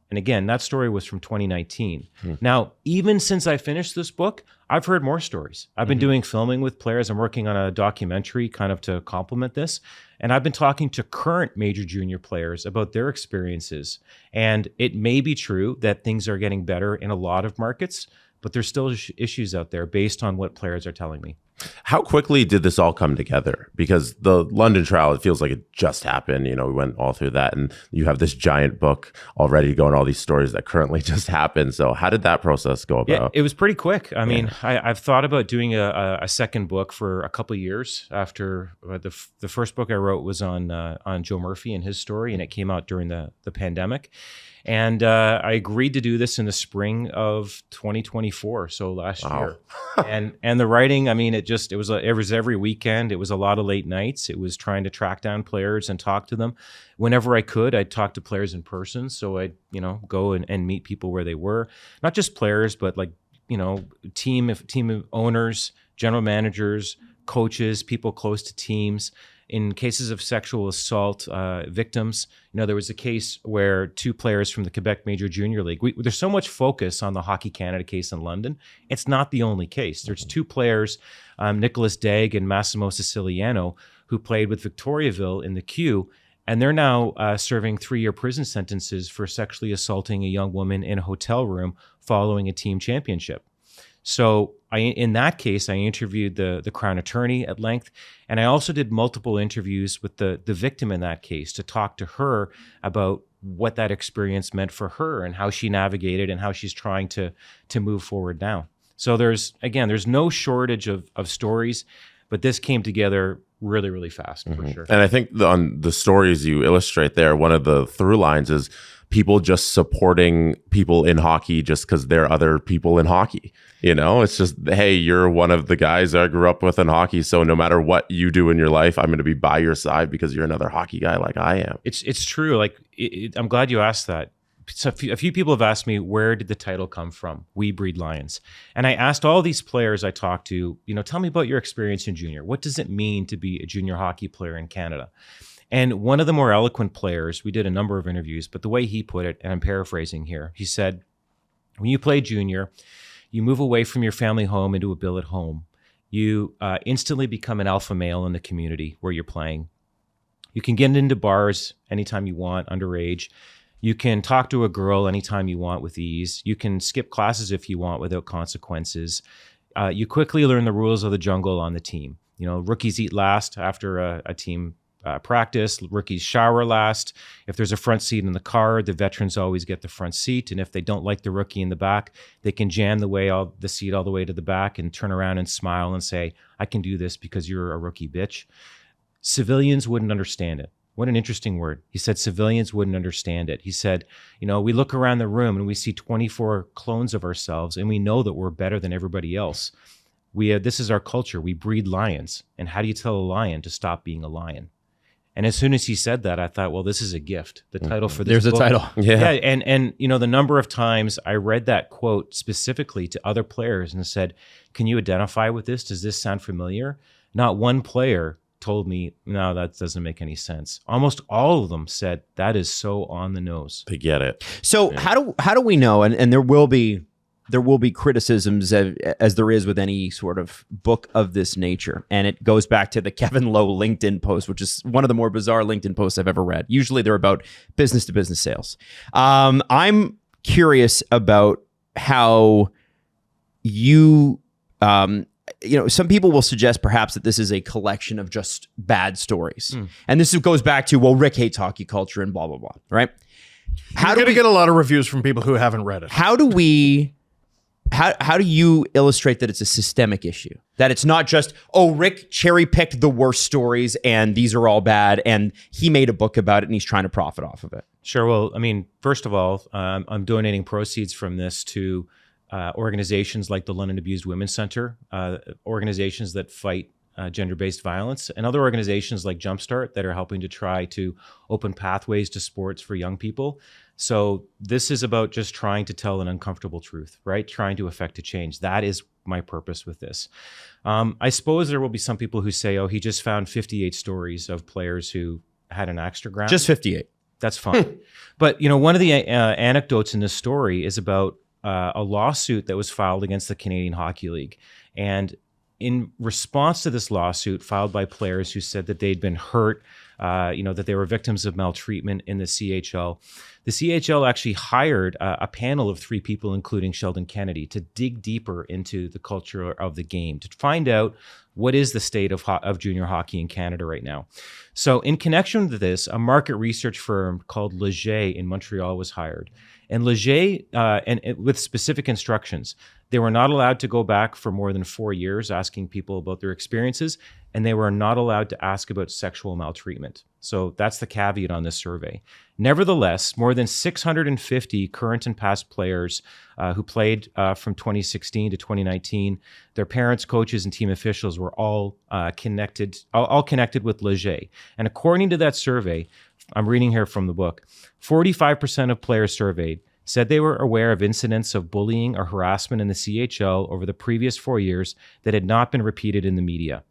And again, that story was from 2019. Now, even since I finished this book, I've heard more stories. I've been doing filming with players. I'm working on a documentary kind of to complement this. And I've been talking to current major junior players about their experiences. And it may be true that things are getting better in a lot of markets, but there's still issues out there based on what players are telling me. How quickly did this all come together? Because the London trial, it feels like it just happened. We went all through that, and you have this giant book all ready to go and all these stories that currently just happened. So how did that process go about? Yeah, it was pretty quick. I mean, I've thought about doing a second book for a couple of years after the first book I wrote was on Joe Murphy and his story, and it came out during the pandemic. And I agreed to do this in the spring of 2024, so last year. And the writing, I mean, it was every weekend. It was a lot of late nights. It was trying to track down players and talk to them. Whenever I could, I'd talk to players in person. So I'd go and meet people where they were, not just players, but like team owners, general managers, coaches, people close to teams. In cases of sexual assault victims, there was a case where 2 players from the Quebec Major Junior League, there's so much focus on the Hockey Canada case in London. It's not the only case. There's 2 players, Nicholas Dagg and Massimo Siciliano, who played with Victoriaville in the Q, and they're now serving 3-year prison sentences for sexually assaulting a young woman in a hotel room following a team championship. So in that case, I interviewed the Crown Attorney at length, and I also did multiple interviews with the victim in that case to talk to her about what that experience meant for her and how she navigated and how she's trying to move forward now. So there's no shortage of stories, but this came together really, really fast for sure. And I think on the stories you illustrate there, one of the through lines is people just supporting people in hockey just because they're other people in hockey. It's just, hey, you're one of the guys I grew up with in hockey, so no matter what you do in your life, I'm going to be by your side because you're another hockey guy like I am. It's true. Like, I'm glad you asked that. So a few people have asked me, where did the title come from? We Breed Lions. And I asked all these players I talked to, tell me about your experience in junior. What does it mean to be a junior hockey player in Canada? And one of the more eloquent players, we did a number of interviews, but the way he put it, and I'm paraphrasing here, he said, when you play junior, you move away from your family home into a billet home. You instantly become an alpha male in the community where you're playing. You can get into bars anytime you want, underage. You can talk to a girl anytime you want with ease. You can skip classes if you want without consequences. You quickly learn the rules of the jungle on the team. Rookies eat last after a team practice. Rookies shower last. If there's a front seat in the car, the veterans always get the front seat. And if they don't like the rookie in the back, they can jam the seat all the way to the back and turn around and smile and say, I can do this because you're a rookie, bitch. Civilians wouldn't understand it. What an interesting word. He said civilians wouldn't understand it. He said, we look around the room and we see 24 clones of ourselves and we know that we're better than everybody else. This is our culture. We breed lions. And how do you tell a lion to stop being a lion? And as soon as he said that, I thought, well, this is a gift. The title for this book. There's a title. Yeah. And the number of times I read that quote specifically to other players and said, can you identify with this? Does this sound familiar? Not one player told me, no, that doesn't make any sense. Almost all of them said, that is so on the nose. They get it. So how do we know, and there will be criticisms as there is with any sort of book of this nature. And it goes back to the Kevin Lowe LinkedIn post, which is one of the more bizarre LinkedIn posts I've ever read. Usually they're about business to business sales. I'm curious about how you, some people will suggest perhaps that this is a collection of just bad stories. And this goes back to, well, Rick hates hockey culture and blah, blah, blah, right? You're going to get a lot of reviews from people who haven't read it. How do you illustrate that it's a systemic issue? That it's not just, Rick cherry-picked the worst stories and these are all bad and he made a book about it and he's trying to profit off of it. Sure. Well, first of all, I'm donating proceeds from this to organizations like the London Abused Women's Center, organizations that fight gender-based violence, and other organizations like Jumpstart that are helping to try to open pathways to sports for young people. So this is about just trying to tell an uncomfortable truth, right? Trying to affect a change. That is my purpose with this. I suppose there will be some people who say, he just found 58 stories of players who had an axe to grind. Just 58. That's fine. But, one of the anecdotes in this story is about a lawsuit that was filed against the Canadian Hockey League. And in response to this lawsuit filed by players who said that they'd been hurt, that they were victims of maltreatment in the CHL, the CHL actually hired a panel of 3 people, including Sheldon Kennedy, to dig deeper into the culture of the game, to find out what is the state of junior hockey in Canada right now. So in connection to this, a market research firm called Leger in Montreal was hired. And Leger, with specific instructions, they were not allowed to go back for more than 4 years asking people about their experiences, and they were not allowed to ask about sexual maltreatment. So that's the caveat on this survey. Nevertheless, more than 650 current and past players who played from 2016 to 2019, their parents, coaches, and team officials were all connected with Leger. And according to that survey, I'm reading here from the book, 45% of players surveyed said they were aware of incidents of bullying or harassment in the CHL over the previous 4 years that had not been reported in the media.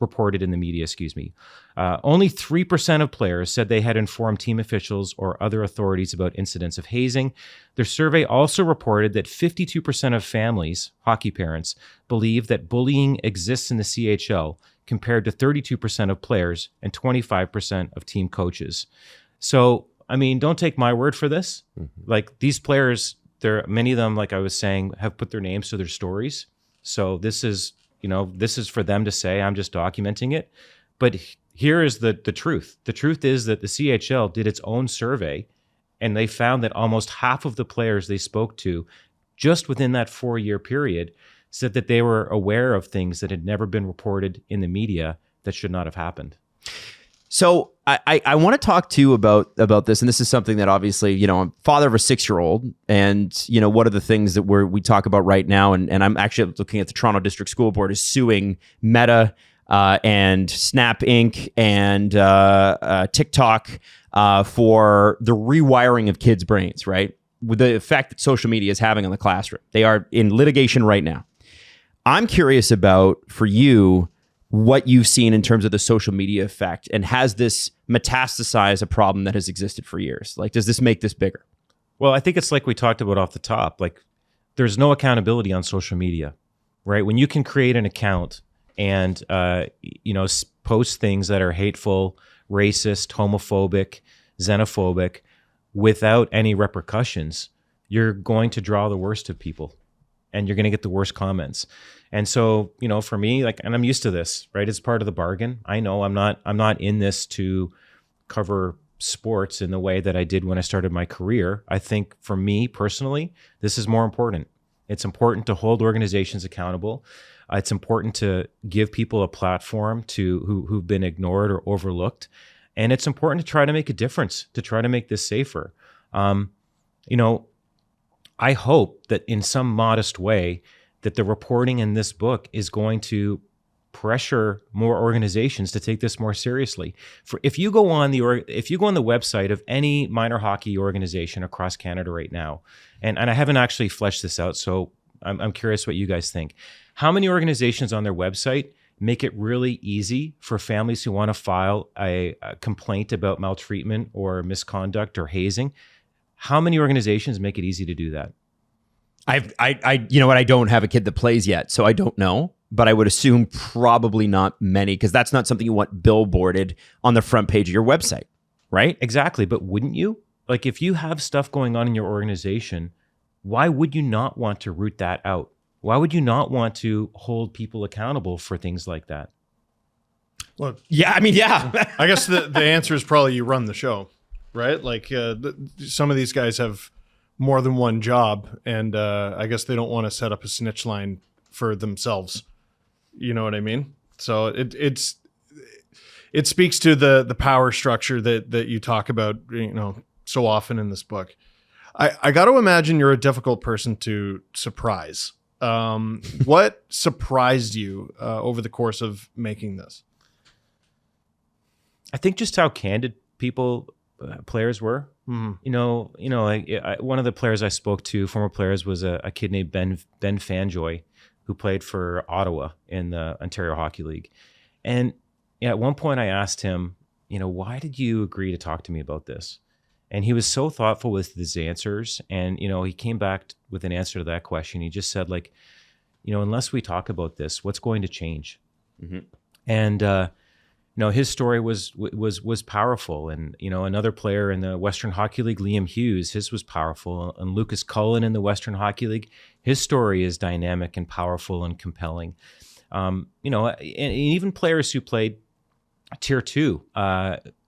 Only 3% of players said they had informed team officials or other authorities about incidents of hazing. Their survey also reported that 52% of families, hockey parents, believe that bullying exists in the CHL, compared to 32% of players and 25% of team coaches. So, I mean, don't take my word for this. Like, these players, many of them, like I was saying, have put their names to their stories. So this is for them to say. I'm just documenting it. But here is the truth. The truth is that the CHL did its own survey, and they found that almost half of the players they spoke to, just within that 4-year period, said that they were aware of things that had never been reported in the media that should not have happened. So I want to talk to you about this, and this is something that obviously, I'm father of a 6-year-old, and one of the things that we talk about right now, and I'm actually looking at the Toronto District School Board is suing Meta and Snap Inc. and TikTok for the rewiring of kids' brains, right? With the effect that social media is having on the classroom. They are in litigation right now. I'm curious about, for you, what you've seen in terms of the social media effect, and has this metastasized a problem that has existed for years? Like, does this make this bigger? Well, I think it's like we talked about off the top. Like, there's no accountability on social media, right? When you can create an account and post things that are hateful, racist, homophobic, xenophobic, without any repercussions, you're going to draw the worst of people, and you're going to get the worst comments. And so, for me, and I'm used to this, right? It's part of the bargain. I know I'm not in this to cover sports in the way that I did when I started my career. I think for me personally, this is more important. It's important to hold organizations accountable. It's important to give people a platform who've been ignored or overlooked. And it's important to try to make a difference, to try to make this safer. I hope that in some modest way that the reporting in this book is going to pressure more organizations to take this more seriously. If you go on the website of any minor hockey organization across Canada right now, and I haven't actually fleshed this out, so I'm curious what you guys think. How many organizations on their website make it really easy for families who want to file a complaint about maltreatment or misconduct or hazing? How many organizations make it easy to do that? I don't have a kid that plays yet, so I don't know, but I would assume probably not many, because that's not something you want billboarded on the front page of your website, right? Exactly. But wouldn't you? Like, if you have stuff going on in your organization, why would you not want to root that out? Why would you not want to hold people accountable for things like that? Well, yeah. I guess the answer is probably you run the show, right? Like, some of these guys have more than one job, and I guess they don't want to set up a snitch line for themselves. You know what I mean? So it speaks to the power structure that you talk about, so often in this book. I got to imagine you're a difficult person to surprise. What surprised you over the course of making this? I think just how candid players were. Mm-hmm. One of the players I spoke to, former players, was a kid named Ben Fanjoy, who played for Ottawa in the Ontario Hockey League. And at one point I asked him, why did you agree to talk to me about this? And he was so thoughtful with his answers. And, he came back with an answer to that question. He just said, unless we talk about this, what's going to change? Mm-hmm. And, his story was powerful. And, another player in the Western Hockey League, Liam Hughes, his was powerful. And Lucas Cullen in the Western Hockey League, his story is dynamic and powerful and compelling. And even players who played Tier 2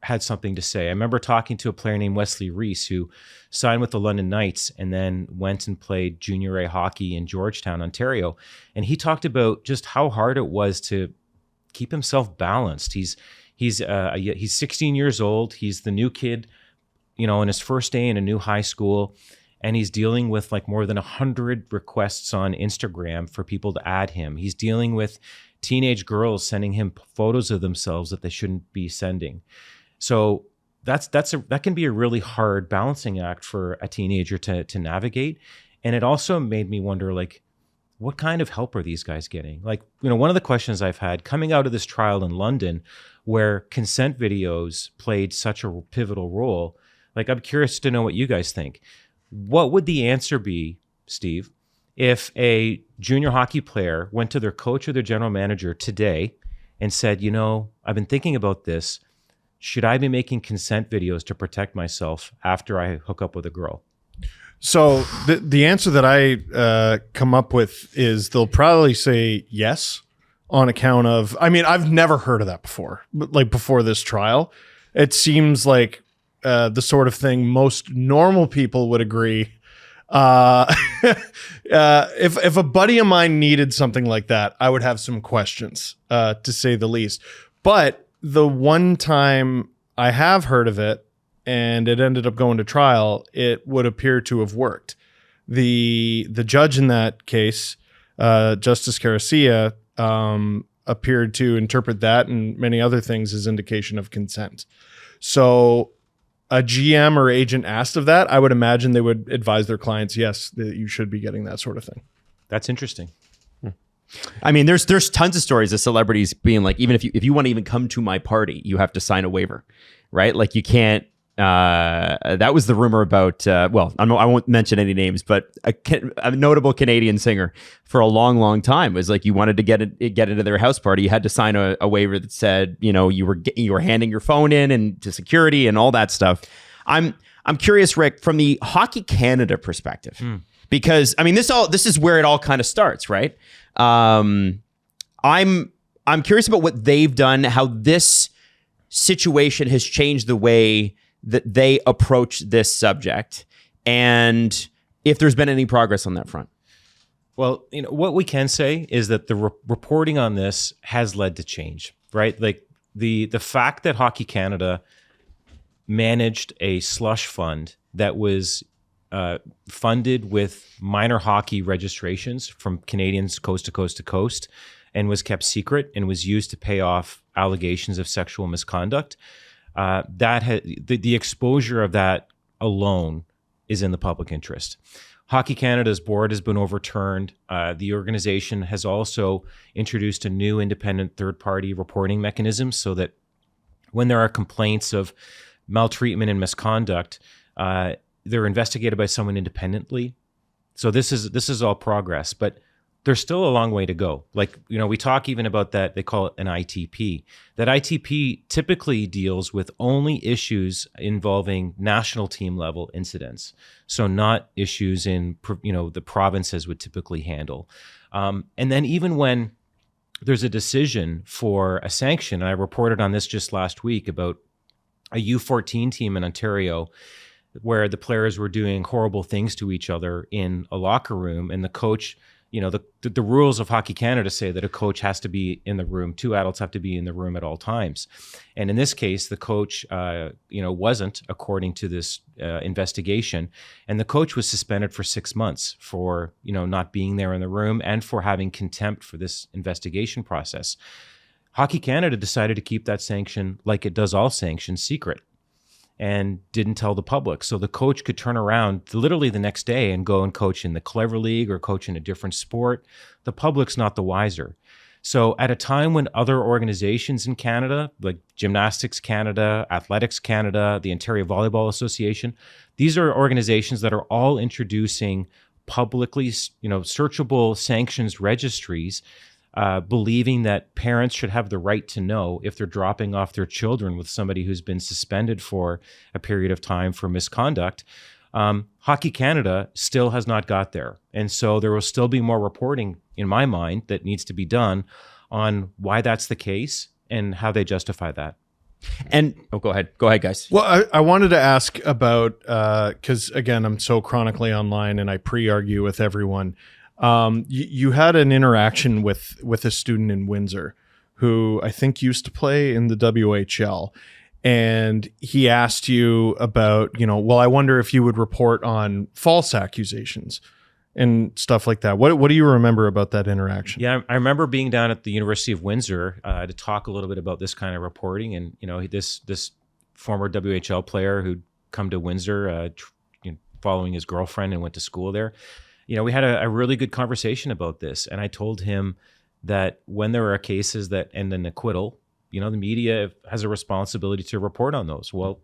had something to say. I remember talking to a player named Wesley Reese, who signed with the London Knights and then went and played junior A hockey in Georgetown, Ontario. And he talked about just how hard it was to keep himself balanced. He's 16 years old. He's the new kid, in his first day in a new high school, and he's dealing with more than 100 requests on Instagram for people to add him. He's dealing with teenage girls sending him photos of themselves that they shouldn't be sending. So that can be a really hard balancing act for a teenager to navigate. And it also made me wonder, like, what kind of help are these guys getting? Like, one of the questions I've had coming out of this trial in London, where consent videos played such a pivotal role, like, I'm curious to know what you guys think. What would the answer be, Steve, if a junior hockey player went to their coach or their general manager today and said, I've been thinking about this. Should I be making consent videos to protect myself after I hook up with a girl? So the answer that I come up with is they'll probably say yes, on account of, I've never heard of that before, but like before this trial, it seems like the sort of thing most normal people would agree. If a buddy of mine needed something like that, I would have some questions, to say the least. But the one time I have heard of it, and it ended up going to trial, it would appear to have worked. The judge in that case, Justice Caracia, appeared to interpret that and many other things as indication of consent. So a GM or agent asked of that, I would imagine they would advise their clients, yes, that you should be getting that sort of thing. That's interesting. There's tons of stories of celebrities being like, even if you want to even come to my party, you have to sign a waiver, right? Like you can't. That was the rumor about. I won't mention any names, but a notable Canadian singer for a long, long time was like, you wanted to get into their house party, you had to sign a waiver that said, you were handing your phone in and to security and all that stuff. I'm curious, Rick, from the Hockey Canada perspective, because this is where it all kind of starts, right? I'm curious about what they've done, how this situation has changed the way that they approach this subject, and if there's been any progress on that front. Well, what we can say is that the reporting on this has led to change, right? Like the fact that Hockey Canada managed a slush fund that was funded with minor hockey registrations from Canadians coast to coast to coast, and was kept secret and was used to pay off allegations of sexual misconduct. The exposure of that alone is in the public interest. Hockey Canada's board has been overturned. The organization has also introduced a new independent third-party reporting mechanism so that when there are complaints of maltreatment and misconduct, they're investigated by someone independently. So this is all progress, but there's still a long way to go. Like, we talk even about that, they call it an ITP. That ITP typically deals with only issues involving national team level incidents. So not issues in, the provinces would typically handle. And then even when there's a decision for a sanction, and I reported on this just last week about a U14 team in Ontario where the players were doing horrible things to each other in a locker room, and the coach, the rules of Hockey Canada say that a coach has to be in the room. 2 adults have to be in the room at all times. And in this case, the coach, wasn't, according to this investigation. And the coach was suspended for 6 months for, not being there in the room and for having contempt for this investigation process. Hockey Canada decided to keep that sanction, like it does all sanctions, secret, and didn't tell the public. So the coach could turn around literally the next day and go and coach in the Clever League or coach in a different sport. The public's not the wiser. So at a time when other organizations in Canada, like Gymnastics Canada, Athletics Canada, the Ontario Volleyball Association, these are organizations that are all introducing publicly, searchable sanctions registries, believing that parents should have the right to know if they're dropping off their children with somebody who's been suspended for a period of time for misconduct. Hockey Canada still has not got there. And so there will still be more reporting, in my mind, that needs to be done on why that's the case and how they justify that. And go ahead, guys. Well, I wanted to ask about, because again, I'm so chronically online and I pre-argue with everyone. You had an interaction with a student in Windsor who I think used to play in the WHL, and he asked you about, I wonder if you would report on false accusations and stuff like that. What do you remember about that interaction? Yeah, I remember being down at the University of Windsor to talk a little bit about this kind of reporting, and this former WHL player who'd come to Windsor, following his girlfriend and went to school there. We had a really good conversation about this. And I told him that when there are cases that end in acquittal, the media has a responsibility to report on those. Well,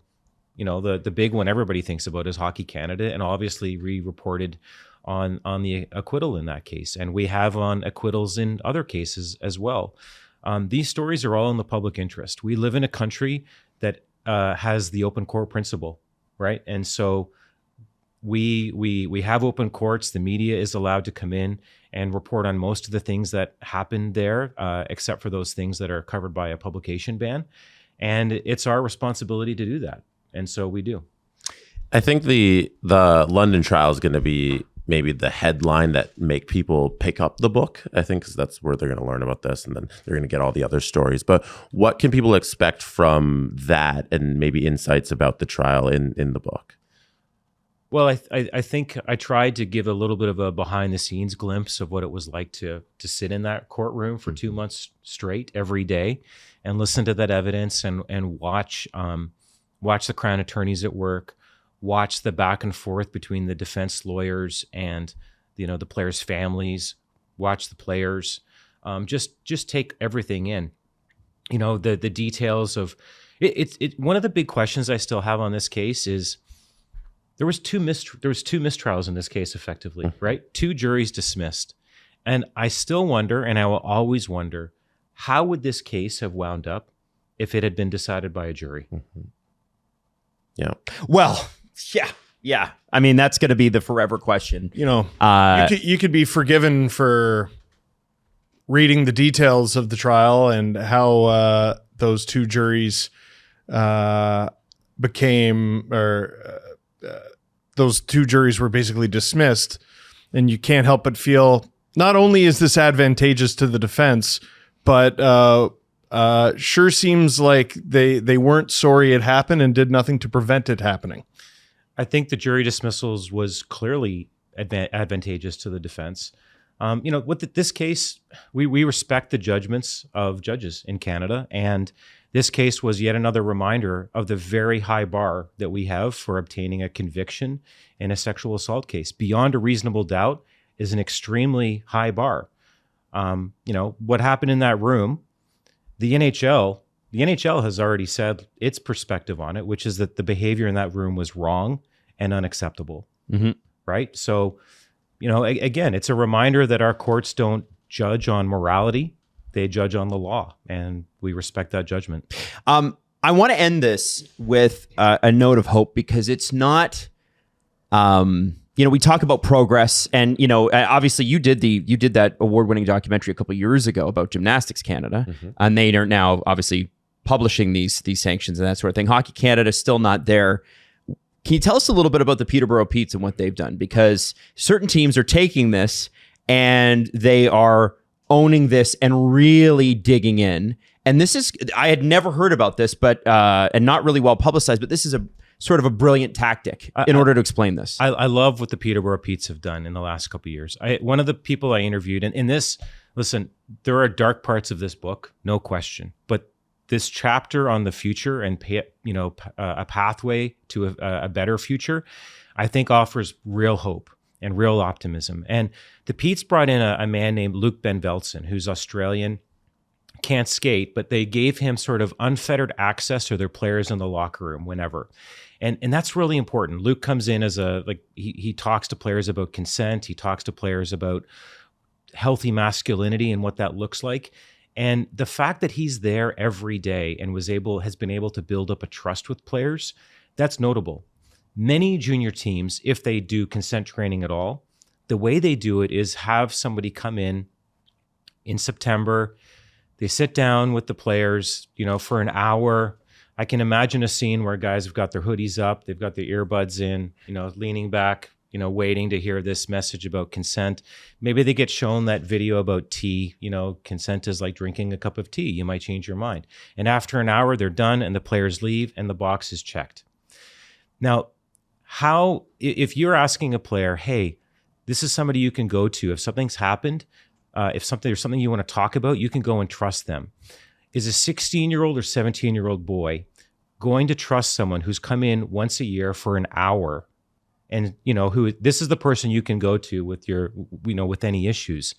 the big one everybody thinks about is Hockey Canada. And obviously we reported on the acquittal in that case. And we have on acquittals in other cases as well. These stories are all in the public interest. We live in a country that has the open court principle, right? And so we have open courts. The media is allowed to come in and report on most of the things that happen there, except for those things that are covered by a publication ban. And it's our responsibility to do that. And so we do. I think the London trial is going to be maybe the headline that make people pick up the book, I think, because that's where they're going to learn about this, and then they're going to get all the other stories. But what can people expect from that, and maybe insights about the trial in the book? Well, I think I tried to give a little bit of a behind the scenes glimpse of what it was like to sit in that courtroom for 2 months straight every day and listen to that evidence and watch the Crown attorneys at work, watch the back and forth between the defense lawyers and the players' families, watch the players, just take everything in. The details of it. One of the big questions I still have on this case is there was two mistrials in this case, effectively, right? 2 juries dismissed, and I still wonder, and I will always wonder, how would this case have wound up if it had been decided by a jury? Mm-hmm. Yeah. Well, yeah. I mean, that's going to be the forever question. You could be forgiven for reading the details of the trial and how those 2 juries those 2 juries were basically dismissed. And you can't help but feel, not only is this advantageous to the defense, but sure seems like they weren't sorry it happened and did nothing to prevent it happening. I think the jury dismissals was clearly advantageous to the defense. With this case, we respect the judgments of judges in Canada, and this case was yet another reminder of the very high bar that we have for obtaining a conviction in a sexual assault case. Beyond a reasonable doubt is an extremely high bar. What happened in that room, the NHL has already said its perspective on it, which is that the behavior in that room was wrong and unacceptable. Mm-hmm. Right? So, again, it's a reminder that our courts don't judge on morality. They judge on the law, and we respect that judgment. I want to end this with a note of hope, because it's not, we talk about progress, and obviously you did that award-winning documentary a couple of years ago about Gymnastics Canada, and they are now obviously publishing these sanctions and that sort of thing. Hockey Canada is still not there. Can you tell us a little bit about the Peterborough Petes and what they've done? Because certain teams are taking this and they are owning this and really digging in. And this is, I had never heard about this, but and not really well publicized, but this is a sort of a brilliant tactic in order to explain this. I love what the Peterborough Petes have done in the last couple of years. One of the people I interviewed in this, listen, there are dark parts of this book, no question, but this chapter on the future and a pathway to a better future, I think offers real hope and real optimism. And the Petes brought in a man named Luke Ben Veltson, who's Australian, can't skate, but they gave him sort of unfettered access to their players in the locker room whenever. And that's really important. Luke comes in as he talks to players about consent. He talks to players about healthy masculinity and what that looks like. And the fact that he's there every day and has been able to build up a trust with players, that's notable. Many junior teams, if they do consent training at all, the way they do it is have somebody come in September. They sit down with the players, for an hour. I can imagine a scene where guys have got their hoodies up, they've got their earbuds in, leaning back, waiting to hear this message about consent. Maybe they get shown that video about tea, consent is like drinking a cup of tea. You might change your mind. And after an hour, they're done and the players leave and the box is checked. Now, if you're asking a player, hey, this is somebody you can go to, if something's happened, if there's something you want to talk about, you can go and trust them. Is a 16-year-old or 17-year-old boy going to trust someone who's come in once a year for an hour, and who this is the person you can go to with your with any issues?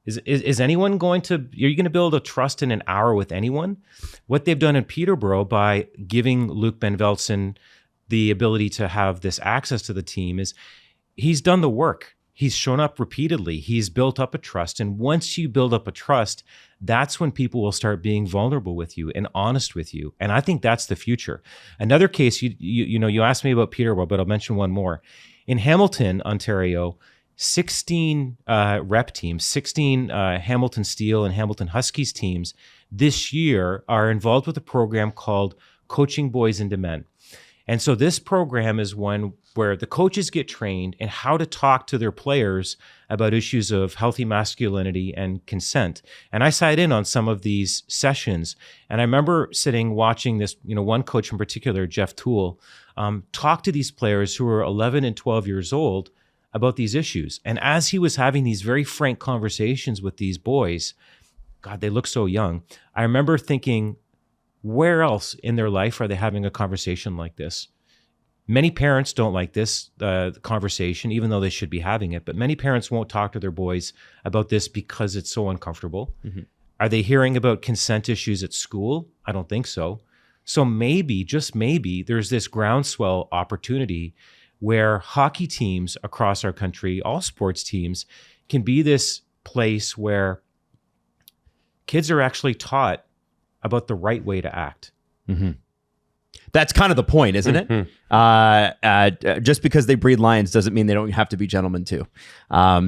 Is anyone going to? Are you going to build a trust in an hour with anyone? What they've done in Peterborough by giving Luke Ben Veltzen the ability to have this access to the team is he's done the work. He's shown up repeatedly. He's built up a trust. And once you build up a trust, that's when people will start being vulnerable with you and honest with you. And I think that's the future. Another case, you asked me about Peterborough, but I'll mention one more. In Hamilton, Ontario, 16 rep teams, 16 Hamilton Steel and Hamilton Huskies teams this year are involved with a program called Coaching Boys into Men. And so this program is one where the coaches get trained in how to talk to their players about issues of healthy masculinity and consent. And I sat in on some of these sessions. And I remember watching this, one coach in particular, Jeff Toole, talk to these players who were 11 and 12 years old about these issues. And as he was having these very frank conversations with these boys, God, they look so young. I remember thinking, where else in their life are they having a conversation like this? Many parents don't like this conversation, even though they should be having it. But many parents won't talk to their boys about this because it's so uncomfortable. Mm-hmm. Are they hearing about consent issues at school? I don't think so. So maybe, just maybe, there's this groundswell opportunity where hockey teams across our country, all sports teams, can be this place where kids are actually taught about the right way to act. Mm-hmm. That's kind of the point, isn't it? Mm-hmm. Just because they breed lions doesn't mean they don't have to be gentlemen too.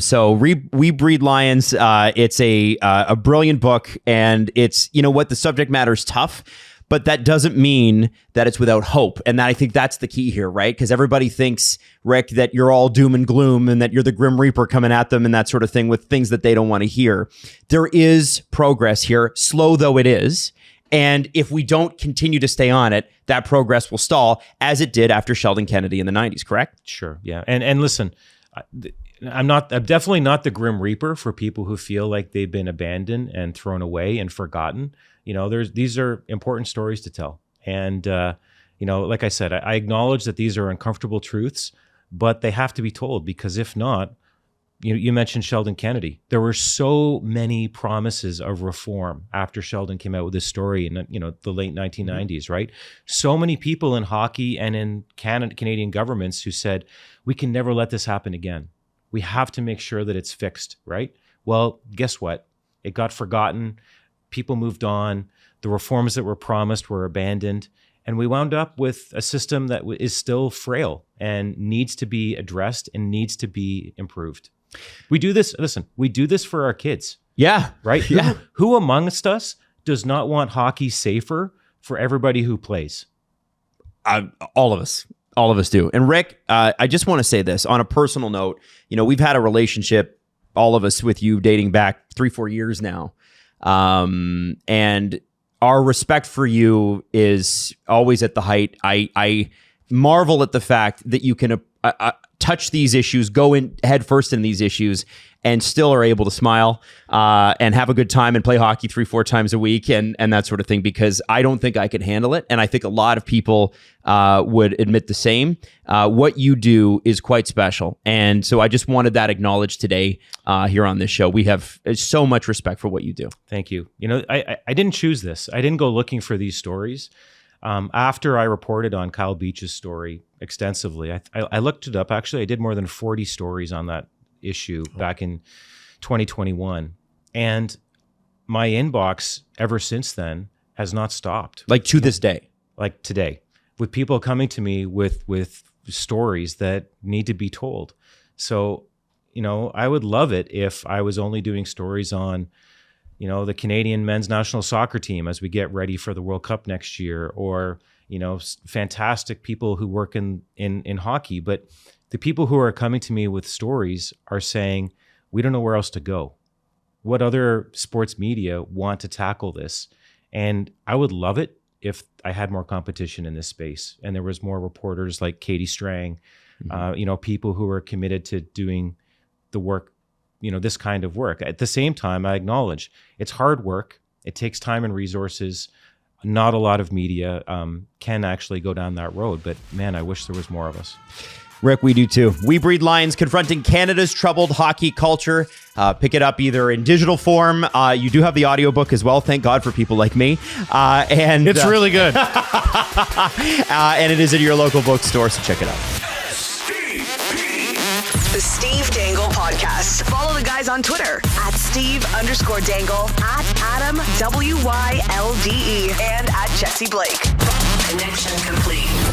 So We Breed Lions. It's a brilliant book, and it's, the subject matter is tough, but that doesn't mean that it's without hope. And I think that's the key here, right? Because everybody thinks, Rick, that you're all doom and gloom and that you're the Grim Reaper coming at them and that sort of thing with things that they don't want to hear. There is progress here, slow though it is. And if we don't continue to stay on it, that progress will stall, as it did after Sheldon Kennedy in the 90s, correct? Sure, yeah. And listen, I'm definitely not the Grim Reaper for people who feel like they've been abandoned and thrown away and forgotten. These are important stories to tell. And, like I said, I acknowledge that these are uncomfortable truths, but they have to be told, because if not, you mentioned Sheldon Kennedy. There were so many promises of reform after Sheldon came out with this story in the late 1990s, right? So many people in hockey and in Canadian governments who said, we can never let this happen again. We have to make sure that it's fixed, right? Well, guess what? It got forgotten. People moved on. The reforms that were promised were abandoned. And we wound up with a system that is still frail and needs to be addressed and needs to be improved. We do this for our kids. Yeah. Right? Yeah. Who amongst us does not want hockey safer for everybody who plays? All of us do. And Rick, I just want to say this on a personal note. We've had a relationship, all of us, with you dating back 3-4 years now. And our respect for you is always at the height. I marvel at the fact that you can touch these issues, go in head first in these issues, and still are able to smile and have a good time and play hockey 3-4 times a week and that sort of thing, because I don't think I could handle it. And I think a lot of people would admit the same. What you do is quite special. And so I just wanted that acknowledged today here on this show. We have so much respect for what you do. Thank you. I didn't choose this. I didn't go looking for these stories. After I reported on Kyle Beach's story extensively, I looked it up. Actually, I did more than 40 stories on that issue back in 2021. And my inbox ever since then has not stopped. Like to this day. Like today. With people coming to me with stories that need to be told. So, I would love it if I was only doing stories on the Canadian men's national soccer team as we get ready for the World Cup next year, or, fantastic people who work in hockey. But the people who are coming to me with stories are saying, we don't know where else to go. What other sports media want to tackle this? And I would love it if I had more competition in this space and there was more reporters like Katie Strang, people who are committed to doing the work, this kind of work. At the same time, I acknowledge it's hard work. It takes time and resources. not a lot of media can actually go down that road. But man, I wish there was more of us. Rick, we do too. We Breed Lions, confronting Canada's troubled hockey culture. Pick it up either in digital form. You do have the audiobook as well. Thank God for people like me. And it's really good. And it is in your local bookstore, so check it out. The Steve Dangle Podcast. Follow the guys on Twitter at Steve_Dangle, at Adam WYLDE, and at Jesse Blake. Connection complete.